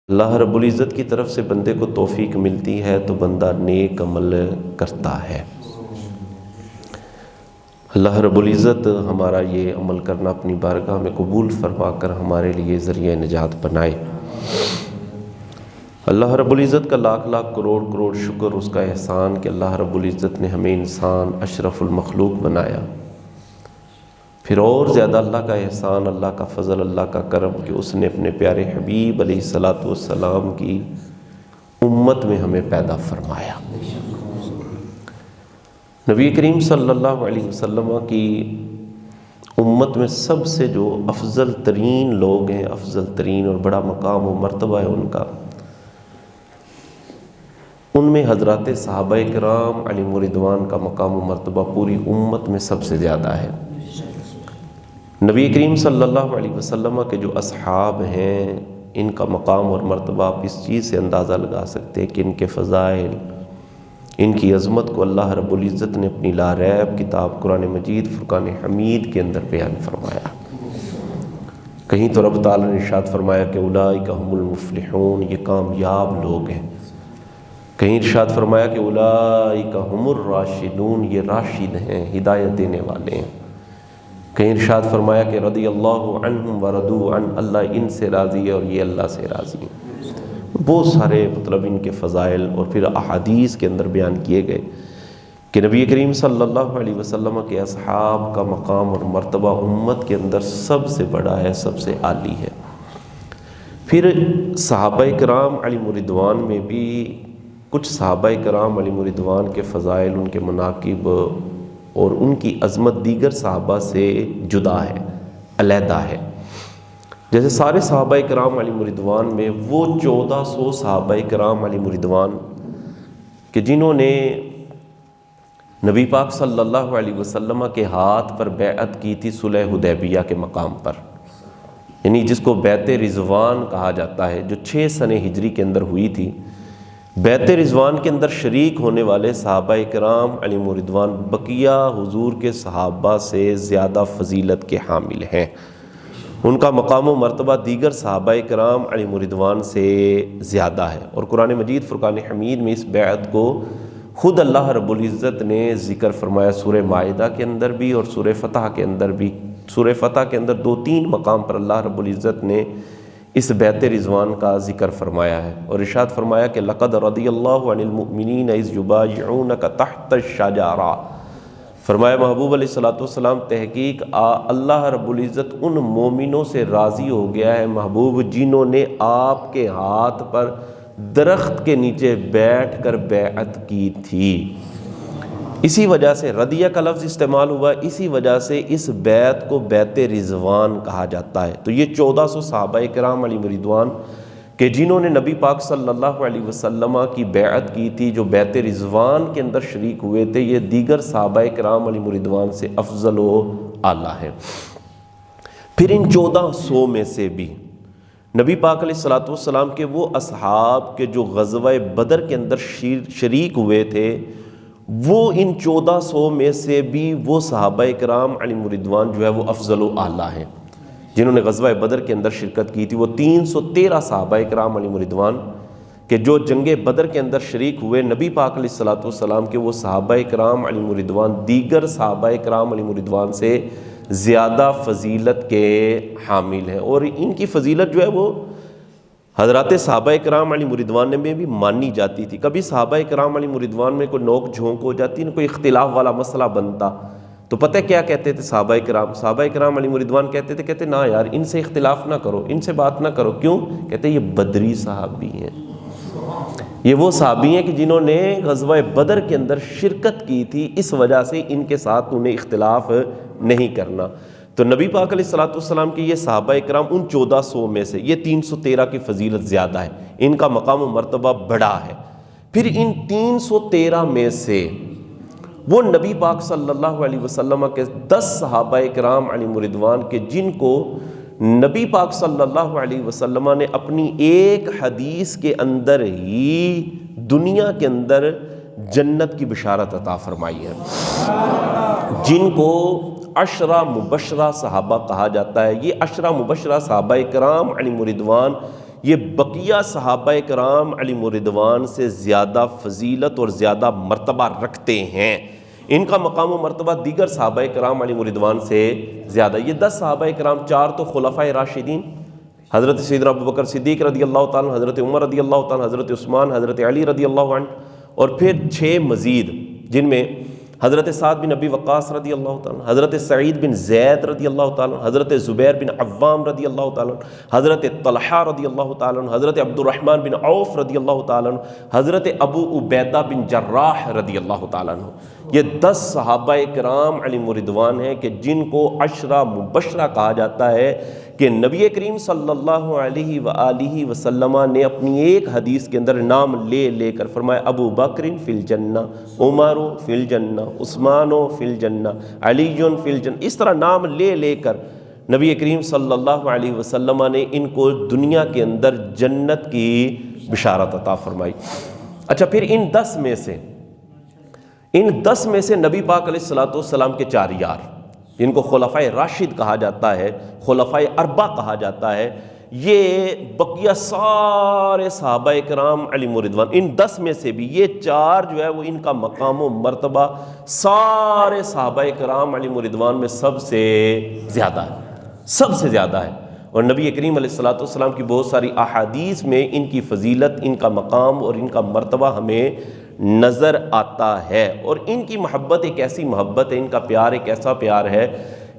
اللہ رب العزت کی طرف سے بندے کو توفیق ملتی ہے تو بندہ نیک عمل کرتا ہے۔ اللہ رب العزت ہمارا یہ عمل کرنا اپنی بارگاہ میں قبول فرما کر ہمارے لیے ذریعہ نجات بنائے۔ اللہ رب العزت کا لاکھ لاکھ کروڑ کروڑ شکر، اس کا احسان کہ اللہ رب العزت نے ہمیں انسان اشرف المخلوق بنایا۔ پھر اور زیادہ اللہ کا احسان، اللہ کا فضل، اللہ کا کرم کہ اس نے اپنے پیارے حبیب علیہ الصلاۃ والسلام کی امت میں ہمیں پیدا فرمایا۔ نبی کریم صلی اللہ علیہ وسلم کی امت میں سب سے جو افضل ترین لوگ ہیں، افضل ترین اور بڑا مقام و مرتبہ ہے ان کا، ان میں حضرات صحابہ کرام علیہم رضوان کا مقام و مرتبہ پوری امت میں سب سے زیادہ ہے۔ نبی کریم صلی اللہ علیہ وسلم کے جو اصحاب ہیں، ان کا مقام اور مرتبہ آپ اس چیز سے اندازہ لگا سکتے ہیں کہ ان کے فضائل، ان کی عظمت کو اللہ رب العزت نے اپنی لا ریب کتاب قرآن مجید فرقان حمید کے اندر بیان فرمایا۔ کہیں تو رب تعالیٰ نے ارشاد فرمایا کہ اولئک هم المفلحون، یہ کامیاب لوگ ہیں۔ کہیں ارشاد فرمایا کہ اولئک هم الراشدون، یہ راشد ہیں، ہدایت دینے والے ہیں۔ کہیں ارشاد فرمایا کہ رضی اللہ عنہم ورضوا عنہ، اللہ ان سے راضی ہے اور یہ اللہ سے راضی ہے۔ بہت سارے ان کے فضائل اور پھر احادیث کے اندر بیان کیے گئے کہ نبی کریم صلی اللہ علیہ وسلم کے اصحاب کا مقام اور مرتبہ امت کے اندر سب سے بڑا ہے، سب سے عالی ہے۔ پھر صحابہ کرام علیہم رضوان میں بھی کچھ صحابہ کرام علیہم رضوان کے فضائل، ان کے مناقب اور ان کی عظمت دیگر صحابہ سے جدا ہے، علیحدہ ہے۔ جیسے سارے صحابہ کرام علیہم رضوان میں وہ 1400 صحابہ کرام علیہم رضوان کہ جنہوں نے نبی پاک صلی اللہ علیہ وسلم کے ہاتھ پر بیعت کی تھی صلح حدیبیہ کے مقام پر، یعنی جس کو بیعت رضوان کہا جاتا ہے، جو 6 سنہ ہجری کے اندر ہوئی تھی۔ بیعت رضوان کے اندر شریک ہونے والے صحابہ کرام علیہم رضوان بقیہ حضور کے صحابہ سے زیادہ فضیلت کے حامل ہیں۔ ان کا مقام و مرتبہ دیگر صحابہ کرام علیہم رضوان سے زیادہ ہے، اور قرآن مجید فرقان حمید میں اس بیعت کو خود اللہ رب العزت نے ذکر فرمایا، سورہ مائدہ کے اندر بھی اور سورہ فتح کے اندر بھی۔ سورہ فتح کے اندر 2-3 مقام پر اللہ رب العزت نے اس بیعت رضوان کا ذکر فرمایا ہے، اور ارشاد فرمایا کہ لقد رضی اللہ عن المؤمنین اذ یبایعونک تحت الشجرہ، فرمایا محبوب علیہ الصلوۃ والسلام تحقیق اللہ رب العزت ان مومنوں سے راضی ہو گیا ہے محبوب جنہوں نے آپ کے ہاتھ پر درخت کے نیچے بیٹھ کر بیعت کی تھی۔ اسی وجہ سے رضیہ کا لفظ استعمال ہوا، اسی وجہ سے اس بیعت کو بیعت رضوان کہا جاتا ہے۔ تو یہ 1400 صحابہ کرام علیہم رضوان کہ جنہوں نے نبی پاک صلی اللہ علیہ وسلم کی بیعت کی تھی، جو بیعت رضوان کے اندر شریک ہوئے تھے، یہ دیگر صحابہ کرام علیہم رضوان سے افضل و اعلیٰ ہے۔ پھر ان 1400 میں سے بھی نبی پاک علیہ الصلوۃ والسلام کے وہ اصحاب کے جو غزوہ بدر کے اندر شریک ہوئے تھے، وہ ان 1400 میں سے بھی وہ صحابہ کرام علیہم رضوان جو ہے وہ افضل و اعلیٰ ہیں جنہوں نے غزوہ بدر کے اندر شرکت کی تھی۔ وہ 313 صحابہ کرام علیہم رضوان کہ جو جنگ بدر کے اندر شریک ہوئے، نبی پاک علیہ الصلوۃ والسلام کے وہ صحابہ کرام علیہم رضوان دیگر صحابہ کرام علیہم رضوان سے زیادہ فضیلت کے حامل ہیں، اور ان کی فضیلت جو ہے وہ حضرات صحابہ کرام علیہم رضوان میں بھی مانی جاتی تھی۔ کبھی صحابہ کرام علیہم رضوان میں کوئی نوک جھونک ہو جاتی، کوئی اختلاف والا مسئلہ بنتا تو پتہ کیا کہتے تھے صحابہ کرام علیہم رضوان کہتے نہ یار، ان سے اختلاف نہ کرو، ان سے بات نہ کرو۔ کیوں؟ کہتے یہ بدری صحابی ہیں، یہ وہ صحابی ہیں کہ جنہوں نے غزوہ بدر کے اندر شرکت کی تھی، اس وجہ سے ان کے ساتھ انہیں اختلاف نہیں کرنا۔ تو نبی پاک علیہ الصلوۃ والسلام کے یہ صحابہ کرام ان 1400 میں سے یہ 313 کی فضیلت زیادہ ہے، ان کا مقام و مرتبہ بڑا ہے۔ پھر ان 313 میں سے وہ نبی پاک صلی اللہ علیہ وسلم کے 10 صحابہ کرام علیہم رضوان کے جن کو نبی پاک صلی اللہ علیہ وسلم نے اپنی ایک حدیث کے اندر ہی دنیا کے اندر جنت کی بشارت عطا فرمائی ہے، جن کو عشرہ مبشرہ صحابہ کہا جاتا ہے۔ یہ عشرہ مبشرہ صحابہ کرام علیہم رضوان یہ بقیہ صحابہ کرام علیہم رضوان سے زیادہ فضیلت اور زیادہ مرتبہ رکھتے ہیں، ان کا مقام و مرتبہ دیگر صحابہ کرام علیہم رضوان سے زیادہ۔ یہ 10 صحابہ کرام، 4 تو خلفائے راشدین حضرت سیدنا ابوبکر صدیق رضی اللہ تعالیٰ عنہ، حضرت عمر رضی اللہ تعالیٰ عنہ، حضرت عثمان، حضرت علی رضی اللہ عنہ، اور پھر 6 مزید جن میں حضرت سعد بن ابی وقاص رضی اللہ تعالیٰ عنہ، حضرت سعید بن زید رضی اللہ تعالیٰ عنہ، حضرت زبیر بن عوام رضی اللہ تعالیٰ عنہ، حضرت طلحہ رضی اللہ تعالیٰ عنہ، حضرت عبد الرحمن بن عوف رضی اللہ تعالیٰ عنہ، حضرت ابو عبیدہ بن جراح رضی اللہ تعالیٰ عنہ۔ یہ 10 صحابہ کرام علیہم رضوان ہیں کہ جن کو عشرہ مبشرہ کہا جاتا ہے، کہ نبی کریم صلی اللہ علیہ وآلہ وسلم نے اپنی ایک حدیث کے اندر نام لے لے کر فرمایا ابو بکر فی الجنہ، عمر فی الجنہ، عثمان فی الجنہ، علی فی الجنہ، اس طرح نام لے لے کر نبی کریم صلی اللہ علیہ وسلم نے ان کو دنیا کے اندر جنت کی بشارت عطا فرمائی۔ اچھا، پھر ان 10 میں سے نبی پاک علیہ الصلوۃ والسلام کے 4 یار، جن کو خلفائے راشد کہا جاتا ہے، خلفائے اربع کہا جاتا ہے، یہ بقیہ سارے صحابہ کرام علیہم رضوان، ان 10 میں سے بھی یہ 4 جو ہے وہ ان کا مقام و مرتبہ سارے صحابہ کرام علیہم رضوان میں سب سے زیادہ ہے۔ اور نبی کریم علیہ الصلوۃ والسلام کی بہت ساری احادیث میں ان کی فضیلت، ان کا مقام اور ان کا مرتبہ ہمیں نظر آتا ہے۔ اور ان کی محبت ایک ایسی محبت ہے، ان کا پیار ایک ایسا پیار ہے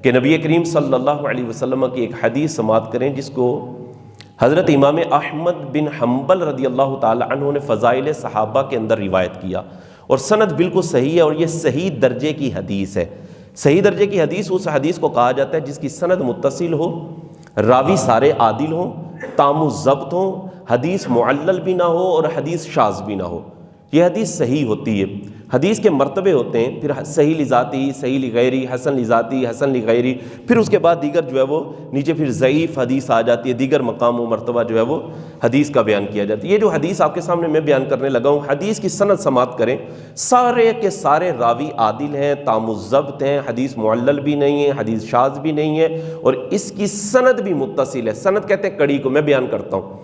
کہ نبی کریم صلی اللہ علیہ وسلم کی ایک حدیث سماعت کریں جس کو حضرت امام احمد بن حنبل رضی اللہ تعالی عنہ نے فضائل صحابہ کے اندر روایت کیا، اور سند بالکل صحیح ہے، اور یہ صحیح درجے کی حدیث ہے۔ صحیح درجے کی حدیث اس حدیث کو کہا جاتا ہے جس کی سند متصل ہو، راوی سارے عادل ہوں، تام و ضبط ہوں، حدیث معلل بھی نہ ہو اور حدیث شاذ بھی نہ ہو، یہ حدیث صحیح ہوتی ہے۔ حدیث کے مرتبے ہوتے ہیں، پھر صحیح لذاتی، صحیح لغیری، حسن لذاتی، حسن لغیری، پھر اس کے بعد دیگر جو ہے وہ نیچے پھر ضعیف حدیث آ جاتی ہے، دیگر مقام و مرتبہ جو ہے وہ حدیث کا بیان کیا جاتا ہے۔ یہ جو حدیث آپ کے سامنے میں بیان کرنے لگا ہوں، حدیث کی سند سماعت کریں، سارے کے سارے راوی عادل ہیں، تام الضبط ہیں، حدیث معلل بھی نہیں ہے، حدیث شاذ بھی نہیں ہے، اور اس کی سند بھی متصل ہے۔ سند کہتے ہیں کڑی کو، میں بیان کرتا ہوں۔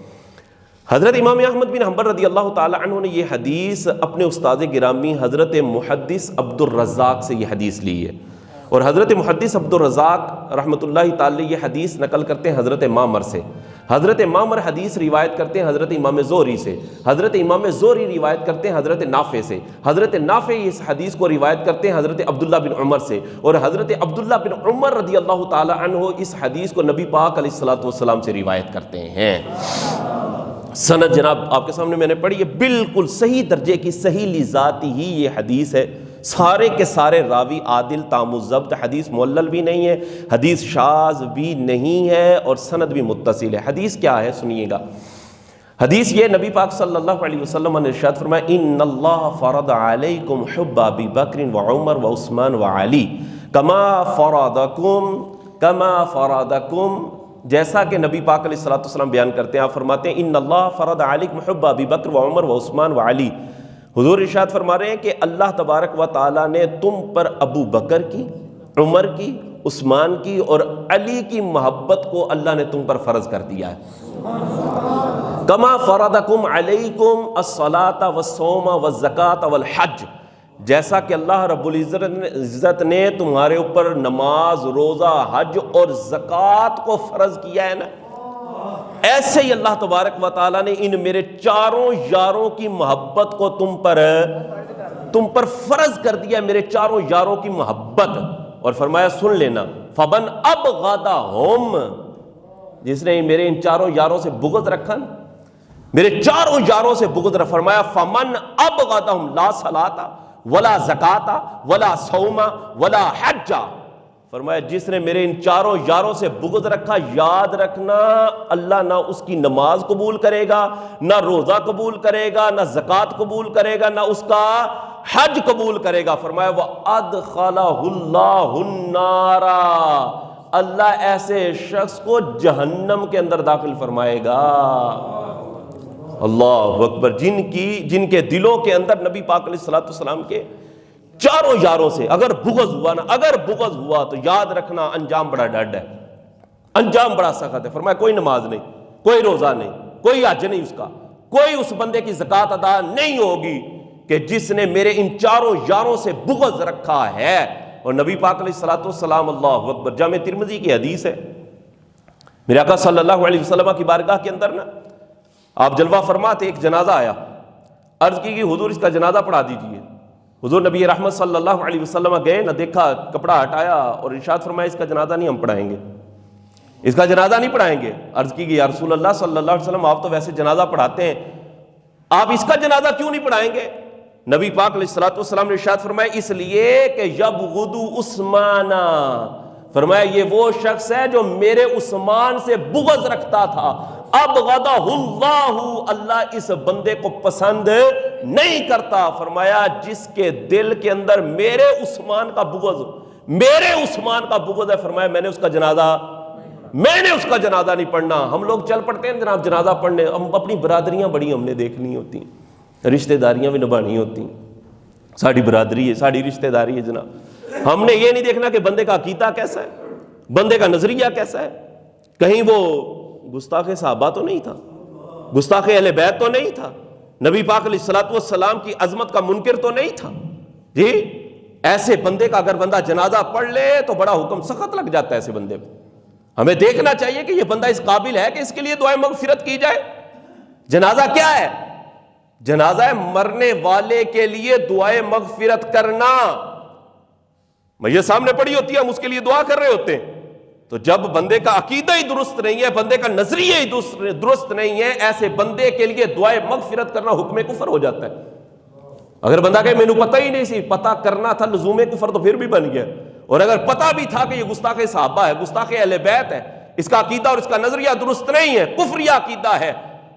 حضرت امام احمد بن حنبل رضی اللہ تعالی عنہ نے یہ حدیث اپنے استاد گرامی حضرت محدث عبد الرزاق سے یہ حدیث لی ہے، اور حضرت محدث عبد الرزاق رحمۃ اللہ تعالی یہ حدیث نقل کرتے ہیں حضرت معمر سے، حضرت معمر حدیث روایت کرتے ہیں حضرت امام زہری سے، حضرت امام زہری روایت کرتے ہیں حضرت نافع سے، حضرت نافع اس حدیث کو روایت کرتے ہیں حضرت عبداللہ بن عمر سے، اور حضرت عبداللہ بن عمر رضی اللہ تعالی عنہ اس حدیث کو نبی پاک علیہ الصلوۃ والسلام سے روایت کرتے ہیں۔ سند جناب آپ کے سامنے میں نے پڑھی ہے، بالکل صحیح درجے کی، صحیح لذاتی ہی یہ حدیث ہے، سارے کے سارے راوی عادل، تام الضبط، حدیث معلل بھی نہیں ہے، حدیث شاذ بھی نہیں ہے، اور سند بھی متصل ہے۔ حدیث کیا ہے سنیے گا، حدیث یہ نبی پاک صلی اللہ علیہ وسلم نے ارشاد فرمایا ان اللہ فرض علیکم حب ابی بکر وعمر وعثمان وعلی کما فرضکم، جیسا کہ نبی پاک علیہ الصلوۃ والسلام بیان کرتے ہیں، آپ فرماتے ہیں ان اللہ فرض علیکم حب ابی بکر وعمر وعثمان وعلی، حضور ارشاد فرما رہے ہیں کہ اللہ تبارک و تعالیٰ نے تم پر ابو بکر کی، عمر کی، عثمان کی اور علی کی محبت کو اللہ نے تم پر فرض کر دیا ہے۔ کما فرضکم علیکم الصلاۃ والصوم والزکاۃ والحج، جیسا کہ اللہ رب العزت نے تمہارے اوپر نماز، روزہ، حج اور زکوٰۃ کو فرض کیا ہے نا، ایسے ہی اللہ تبارک و تعالیٰ نے ان میرے 4 یاروں کی محبت کو تم پر فرض کر دیا، میرے 4 یاروں کی محبت، اور فرمایا سن لینا فمن ابغضہم، جس نے میرے ان 4 یاروں سے بغض رکھا، میرے 4 یاروں سے بغض رکھا، فرمایا فمن ابغضہم لا صلاۃ ولا زکاۃ ولا صوم ولا حج، فرمایا جس نے میرے ان 4 یاروں سے بغض رکھا، یاد رکھنا اللہ نہ اس کی نماز قبول کرے گا، نہ روزہ قبول کرے گا، نہ زکوٰۃ قبول کرے گا، نہ اس کا حج قبول کرے گا۔ فرمایا وَأَدْخَلَهُ اللَّهُ النَّارَ، اللہ ایسے شخص کو جہنم کے اندر داخل فرمائے گا۔ اللہ اکبر، جن کے دلوں کے اندر نبی پاک علیہ الصلوۃ والسلام کے 4 یاروں سے اگر بغض ہوا نا، اگر بغض ہوا تو یاد رکھنا انجام بڑا ڈڈ ہے، انجام بڑا سخت ہے۔ فرمایا کوئی نماز نہیں، کوئی روزہ نہیں، کوئی حج نہیں اس کا، کوئی اس بندے کی زکوٰۃ ادا نہیں ہوگی کہ جس نے میرے ان چاروں یاروں سے بغض رکھا ہے۔ اور نبی پاک علیہ الصلوۃ والسلام، اللہ اکبر، جامع ترمذی کی حدیث ہے، میرے آقا صلی اللہ علیہ وسلم کی بارگاہ کے اندر نا آپ جلوہ فرما تھے، ایک جنازہ آیا، عرض کی کہ حضور اس کا جنازہ پڑھا دیجئے۔ حضور نبی رحمت صلی اللہ علیہ وسلم گئے نہ، دیکھا، کپڑا ہٹایا اور ارشاد فرمایا اس کا جنازہ نہیں ہم پڑھائیں گے، اس کا جنازہ نہیں پڑھائیں گے۔ عرض کی کہ یا رسول اللہ صلی اللہ علیہ وسلم آپ تو ویسے جنازہ پڑھاتے ہیں، آپ اس کا جنازہ کیوں نہیں پڑھائیں گے؟ نبی پاک علیہ الصلوۃ والسلام نے ارشاد فرمایا اس لیے کہ یبغض عثمانا، فرمایا یہ وہ شخص ہے جو میرے عثمان سے بغض رکھتا تھا، ابغضہ اللہ، اللہ اس بندے کو پسند نہیں کرتا۔ فرمایا جس کے دل کے اندر میرے عثمان کا بغض، میرے عثمان کا بغض ہے، فرمایا میں نے اس کا جنازہ نہیں پڑھنا۔ ہم لوگ چل پڑتے ہیں جناب جنازہ پڑھنے، ہم اپنی برادریاں بڑی ہم نے دیکھنی ہوتی ہیں، رشتہ داریاں بھی نبھانی ہوتی ہیں، ساری برادری ہے، ساری رشتہ داری ہے جناب۔ ہم نے یہ نہیں دیکھنا کہ بندے کا عقیدہ کیسا ہے، بندے کا نظریہ کیسا ہے، کہیں وہ گستاخ صحابہ تو نہیں تھا، گستاخ اہل بیت تو نہیں تھا، نبی پاک علیہ الصلوۃ والسلام کی عظمت کا منکر تو نہیں تھا جی۔ ایسے بندے کا اگر بندہ جنازہ پڑھ لے تو بڑا حکم سخت لگ جاتا ہے ایسے بندے پہ۔ ہمیں دیکھنا چاہیے کہ یہ بندہ اس قابل ہے کہ اس کے لیے دعائے مغفرت کی جائے۔ جنازہ کیا ہے؟ جنازہ ہے مرنے والے کے لیے دعائے مغفرت کرنا۔ میت سامنے پڑی ہوتی ہے، ہم اس کے لیے دعا کر رہے ہوتے ہیں، تو جب بندے کا عقیدہ ہی درست نہیں ہے، بندے کا نظریہ ہی درست نہیں ہے، ایسے بندے کے لیے دعائے مغفرت کرنا حکم کفر ہو جاتا ہے۔ اگر بندہ کہے مینوں پتہ ہی نہیں سی، پتہ کرنا تھا لزوم کفر، تو پھر بھی بن گیا۔ اور اگر پتہ بھی تھا کہ یہ گستاخ صحابہ ہے، گستاخ اہل بیت ہے، اس کا عقیدہ اور اس کا نظریہ درست نہیں ہے، کفری عقیدہ ہے،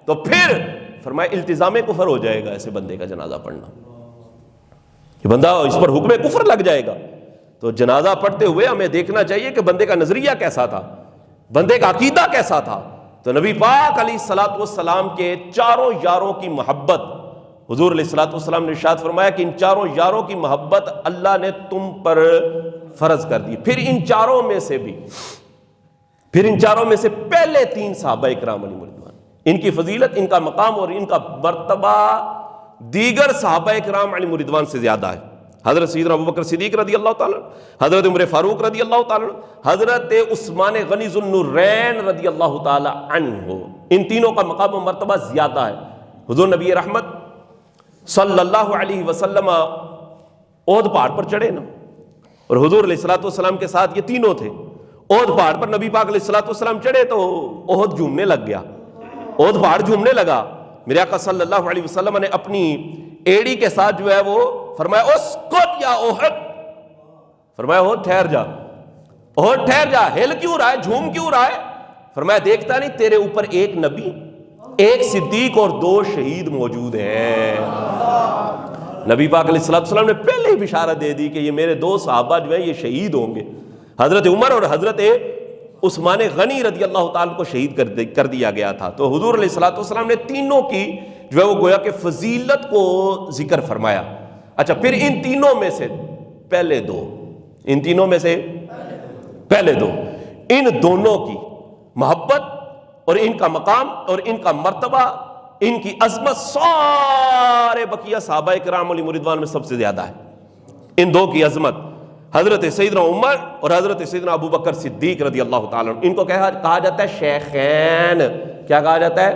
تو پھر فرمایا التزام کفر ہو جائے گا ایسے بندے کا جنازہ پڑھنا، یہ بندہ اس پر حکم کفر لگ جائے گا۔ تو جنازہ پڑھتے ہوئے ہمیں دیکھنا چاہیے کہ بندے کا نظریہ کیسا تھا، بندے کا عقیدہ کیسا تھا۔ تو نبی پاک علیہ الصلوۃ والسلام کے چاروں یاروں کی محبت، حضور علیہ الصلوۃ والسلام نے ارشاد فرمایا کہ ان چاروں یاروں کی محبت اللہ نے تم پر فرض کر دی۔ پھر ان چاروں میں سے پہلے تین صحابہ کرام علیہ رضوان، ان کی فضیلت، ان کا مقام اور ان کا مرتبہ دیگر صحابہ کرام علیہ رضوان سے زیادہ ہے۔ حضرت سیدنا ابوبکر صدیق رضی اللہ تعالیٰ، حضرت عمر فاروق رضی اللہ تعالیٰ، حضرت عثمان غنی ذو النورین رضی اللہ تعالیٰ عنہ، ان تینوں کا مقام و مرتبہ زیادہ ہے۔ حضور نبی رحمت صلی اللہ علیہ وسلم احد پہاڑ پر چڑھے نا، اور حضور علیہ الصلوۃ والسلام کے ساتھ یہ تینوں تھے۔ احد پہاڑ پر نبی پاک علیہ الصلوۃ والسلام چڑھے تو احد جھومنے لگ گیا، احد پہاڑ جھومنے لگا۔ میرے آقا صلی اللہ علیہ وسلم نے اپنی ایڑی کے ساتھ جو ہے وہ فرمایا اسکت یا احد، فرمایا احد ٹھہر جا، احد ٹھہر جا، ہل کیوں رہا ہے، جھوم کیوں رہا ہے؟ فرمایا دیکھتا نہیں تیرے اوپر ایک نبی، ایک صدیق اور دو شہید موجود ہیں۔ نبی پاک علیہ الصلوۃ والسلام نے پہلے ہی بشارت دے دی کہ یہ میرے دو صحابہ جو ہیں یہ شہید ہوں گے، حضرت عمر اور حضرت عثمان غنی رضی اللہ تعالیٰ کو شہید کر دیا گیا تھا۔ تو حضور علیہ الصلوۃ والسلام نے تینوں کی جو ہے وہ گویا کہ فضیلت کو ذکر فرمایا۔ اچھا، پھر ان تینوں میں سے پہلے دو، ان دونوں کی محبت اور ان کا مقام اور ان کا مرتبہ، ان کی عظمت سارے بقیہ صحابہ کرام علیہ رضوان میں سب سے زیادہ ہے۔ ان دو کی عظمت حضرت سیدنا عمر اور حضرت سیدنا ابوبکر صدیق رضی اللہ تعالیٰ عنہ، ان کو کہا جاتا ہے شیخین۔ کیا کہا جاتا ہے؟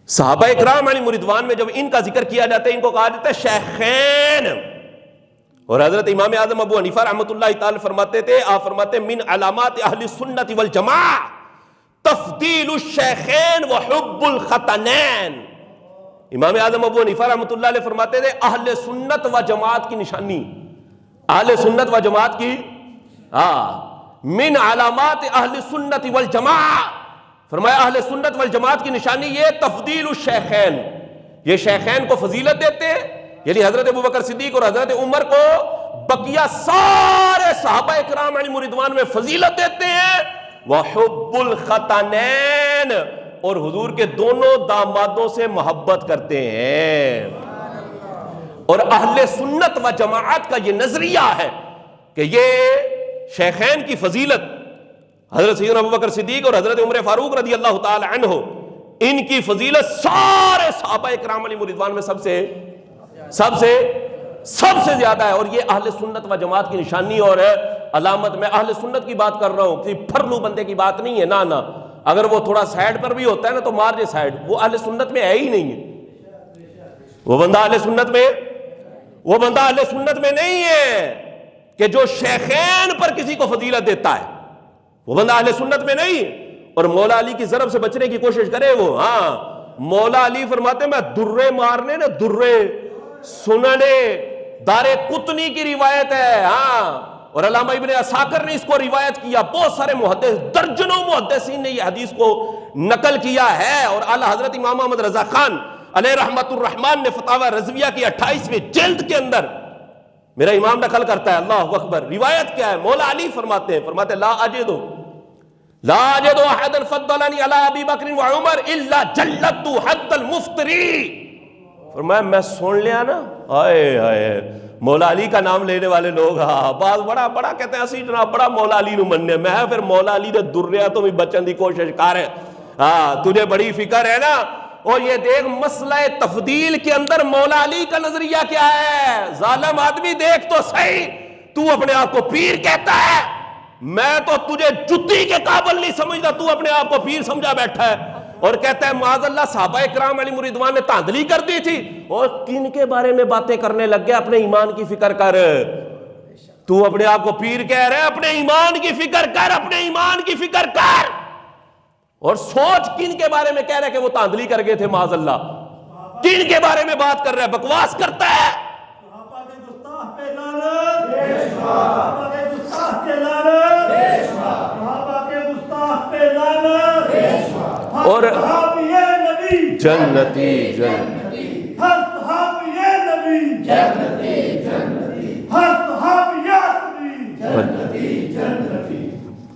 صحابہ کرام علیہ رضوان میں جب ان کا ذکر کیا جاتا ہے ان کو کہا جاتا ہے شیخین۔ اور حضرت امام اعظم ابو حنیفہ رحمۃ اللہ تعالی فرماتے تھے، آپ فرماتے من علامات اہل السنت والجماعہ تفضیل الشیخین وحب الختنین۔ امام اعظم ابو حنیفہ رحمۃ اللہ علیہ فرماتے تھے اہل سنت و جماعت کی نشانی، اہل سنت و جماعت کی من علامات اہل سنت والجماعہ، فرمایا اہل سنت والجماعت کی نشانی یہ تفضیل الشیخین، یہ شیخین کو فضیلت دیتے ہیں، یعنی حضرت ابوبکر صدیق اور حضرت عمر کو بقیہ سارے صحابہ کرام علیہ رضوان میں فضیلت دیتے ہیں، وحب الختنین، اور حضور کے دونوں دامادوں سے محبت کرتے ہیں۔ اور اہل سنت و جماعت کا یہ نظریہ ہے کہ یہ شیخین کی فضیلت، حضرت سیدنا ابوبکر صدیق اور حضرت عمر فاروق رضی اللہ تعالی عنہ، ان کی فضیلت سارے صحابہ کرام علیہ رضوان میں سب سے زیادہ ہے. اور یہ اہل سنت و جماعت کی نشانی اور علامت. میں اہل سنت کی بات کر رہا ہوں، کسی پھرلو بندے کی بات نہیں ہے. نہ اگر وہ تھوڑا سائڈ پر بھی ہوتا ہے نا تو مار دے سائڈ. وہ اہل سنت میں ہے ہی نہیں ہے. وہ بندہ اہل سنت میں نہیں ہے کہ جو شیخین پر کسی کو فضیلت دیتا ہے. وہ بندہ اہل سنت میں نہیں ہے. اور مولا علی کی ضرب سے بچنے کی کوشش کرے وہ. مولا علی فرماتے ہیں میں درے مارنے نا، درے سننے دارے قطنی کی روایت ہے. اور علامہ ابن عساکر نے اس کو روایت کیا. بہت سارے محدث، درجنوں محدثین نے یہ حدیث کو نقل کیا ہے. اور اعلیٰ حضرت امام محمد رضا خان علیہ رحمت الرحمن نے فتاوی رضویہ کی 28ویں جلد کے اندر میرا امام نقل کرتا ہے. اللہ اکبر. روایت کیا ہے؟ مولا علی فرماتے ہیں لا اجد احدا فضلنی علی ابی بکر و عمر الا جلدت حد المفتری. فرمایا میں سن لیا نا. ہائے مولا علی کا نام لینے والے لوگ بعض بڑا کہتے ہیں اسی جناب بڑا مولا علی نو مننے. میں پھر مولا علی دے دریا تو بھی بچن دی کوشش کر ہے. تجھے بڑی فکر ہے نا. اور یہ دیکھ مسئلہ تفضیل کے اندر مولا علی کا نظریہ کیا ہے. ظالم آدمی دیکھ تو صحیح، تو اپنے آپ کو پیر کہتا ہے. میں تو تجھے جتی کے قابل نہیں سمجھتا، تو اپنے آپ کو پیر سمجھا بیٹھا ہے. اور کہتا ہے معاذ اللہ صحابہ کرام علیہ رضوان نے تاندلی کر دی تھی. اور کن کے بارے میں باتیں کرنے لگ گیا؟ اپنے ایمان کی فکر کر. تو اپنے آپ کو پیر کہہ رہے، اپنے ایمان کی فکر کر، اپنے ایمان کی فکر کر. اور سوچ کن کے بارے میں کہہ رہے کہ وہ تاندلی کر گئے تھے. معاذ اللہ کن کے بارے میں بات کر رہا ہے؟ بکواس کرتا ہے. اور جنتی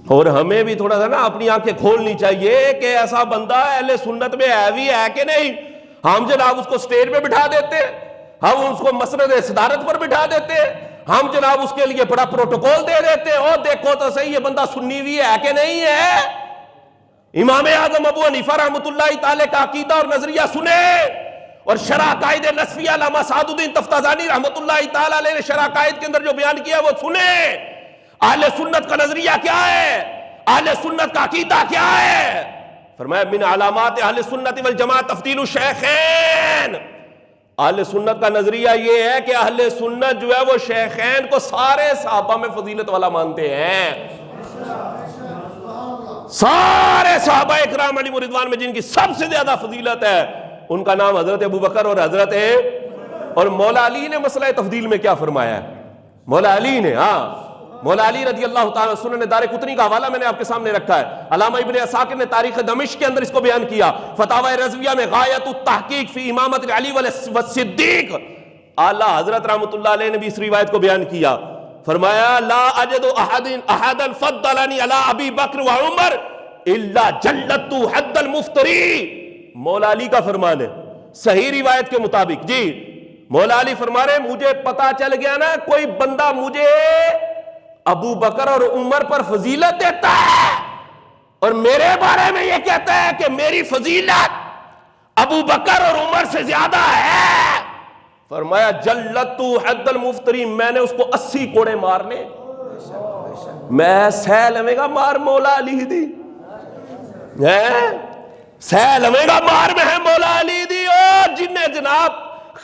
اور ہمیں بھی تھوڑا سا نا اپنی آنکھیں کھولنی چاہیے کہ ایسا بندہ اہل سنت میں ہے بھی ہے کہ نہیں. ہم جناب اس کو سٹیج پہ بٹھا دیتے ہیں، ہم اس کو مسند صدارت پر بٹھا دیتے ہیں، ہم جناب اس کے لیے بڑا پروٹوکول دے دیتے ہیں. اور دیکھو تو صحیح یہ بندہ سنی بھی ہے کہ نہیں ہے. امام اعظم ابو حنیفہ رحمۃ اللہ تعالی کا عقیدہ اور نظریہ سنے. اور شرح قائد نصفی علامہ سعد الدین تفتازانی رحمۃ اللہ تعالی علیہ نے شرح قائد کے اندر جو بیان کیا وہ سنے. اہل سنت کا نظریہ کیا ہے، اہل سنت کا عقیدہ کیا ہے. فرمایا من علامات اہل سنت والجماعت تفضیل الشیخین. اہل سنت کا نظریہ یہ ہے کہ اہل سنت جو ہے وہ شیخین کو سارے صحابہ میں فضیلت والا مانتے ہیں. سارے صحابہ اکرام علیہ رضوان میں جن کی سب سے زیادہ فضیلت ہے ان کا نام حضرت ابوبکر اور حضرت. اور مولا علی نے مسئلہ تفضیل میں کیا فرمایا ہے؟ مولا علی نے مولا علی رضی اللہ تعالیٰ سنن دار قطنی کا حوالہ میں نے آپ کے سامنے رکھا ہے. علامہ ابن عساکر نے تاریخ دمشق کے اندر اس کو بیان کیا. فتاوی رضویہ میں غایت التحقیق فی امامت علی والصدیق. اعلیٰ حضرت رحمۃ اللہ علیہ نے بھی اس روایت کو بیان کیا. فرمایا لا اجد احدا فضلنی علی ابی بکر و عمر الا جلدت حد المفتری. مولا علی کا فرمان ہے صحیح روایت کے مطابق. جی مولا علی فرما رہے مجھے پتا چل گیا نا کوئی بندہ مجھے ابو بکر اور عمر پر فضیلت دیتا ہے اور میرے بارے میں یہ کہتا ہے کہ میری فضیلت ابو بکر اور عمر سے زیادہ ہے. فرمایا جلدت حد المفتری. میں نے اس کو 80 کوڑے مارنے. میں سہ لمے گا مار مولا علی دی، سہ لمے گا مار میں ہے مولا علی دی. اور جن نے جناب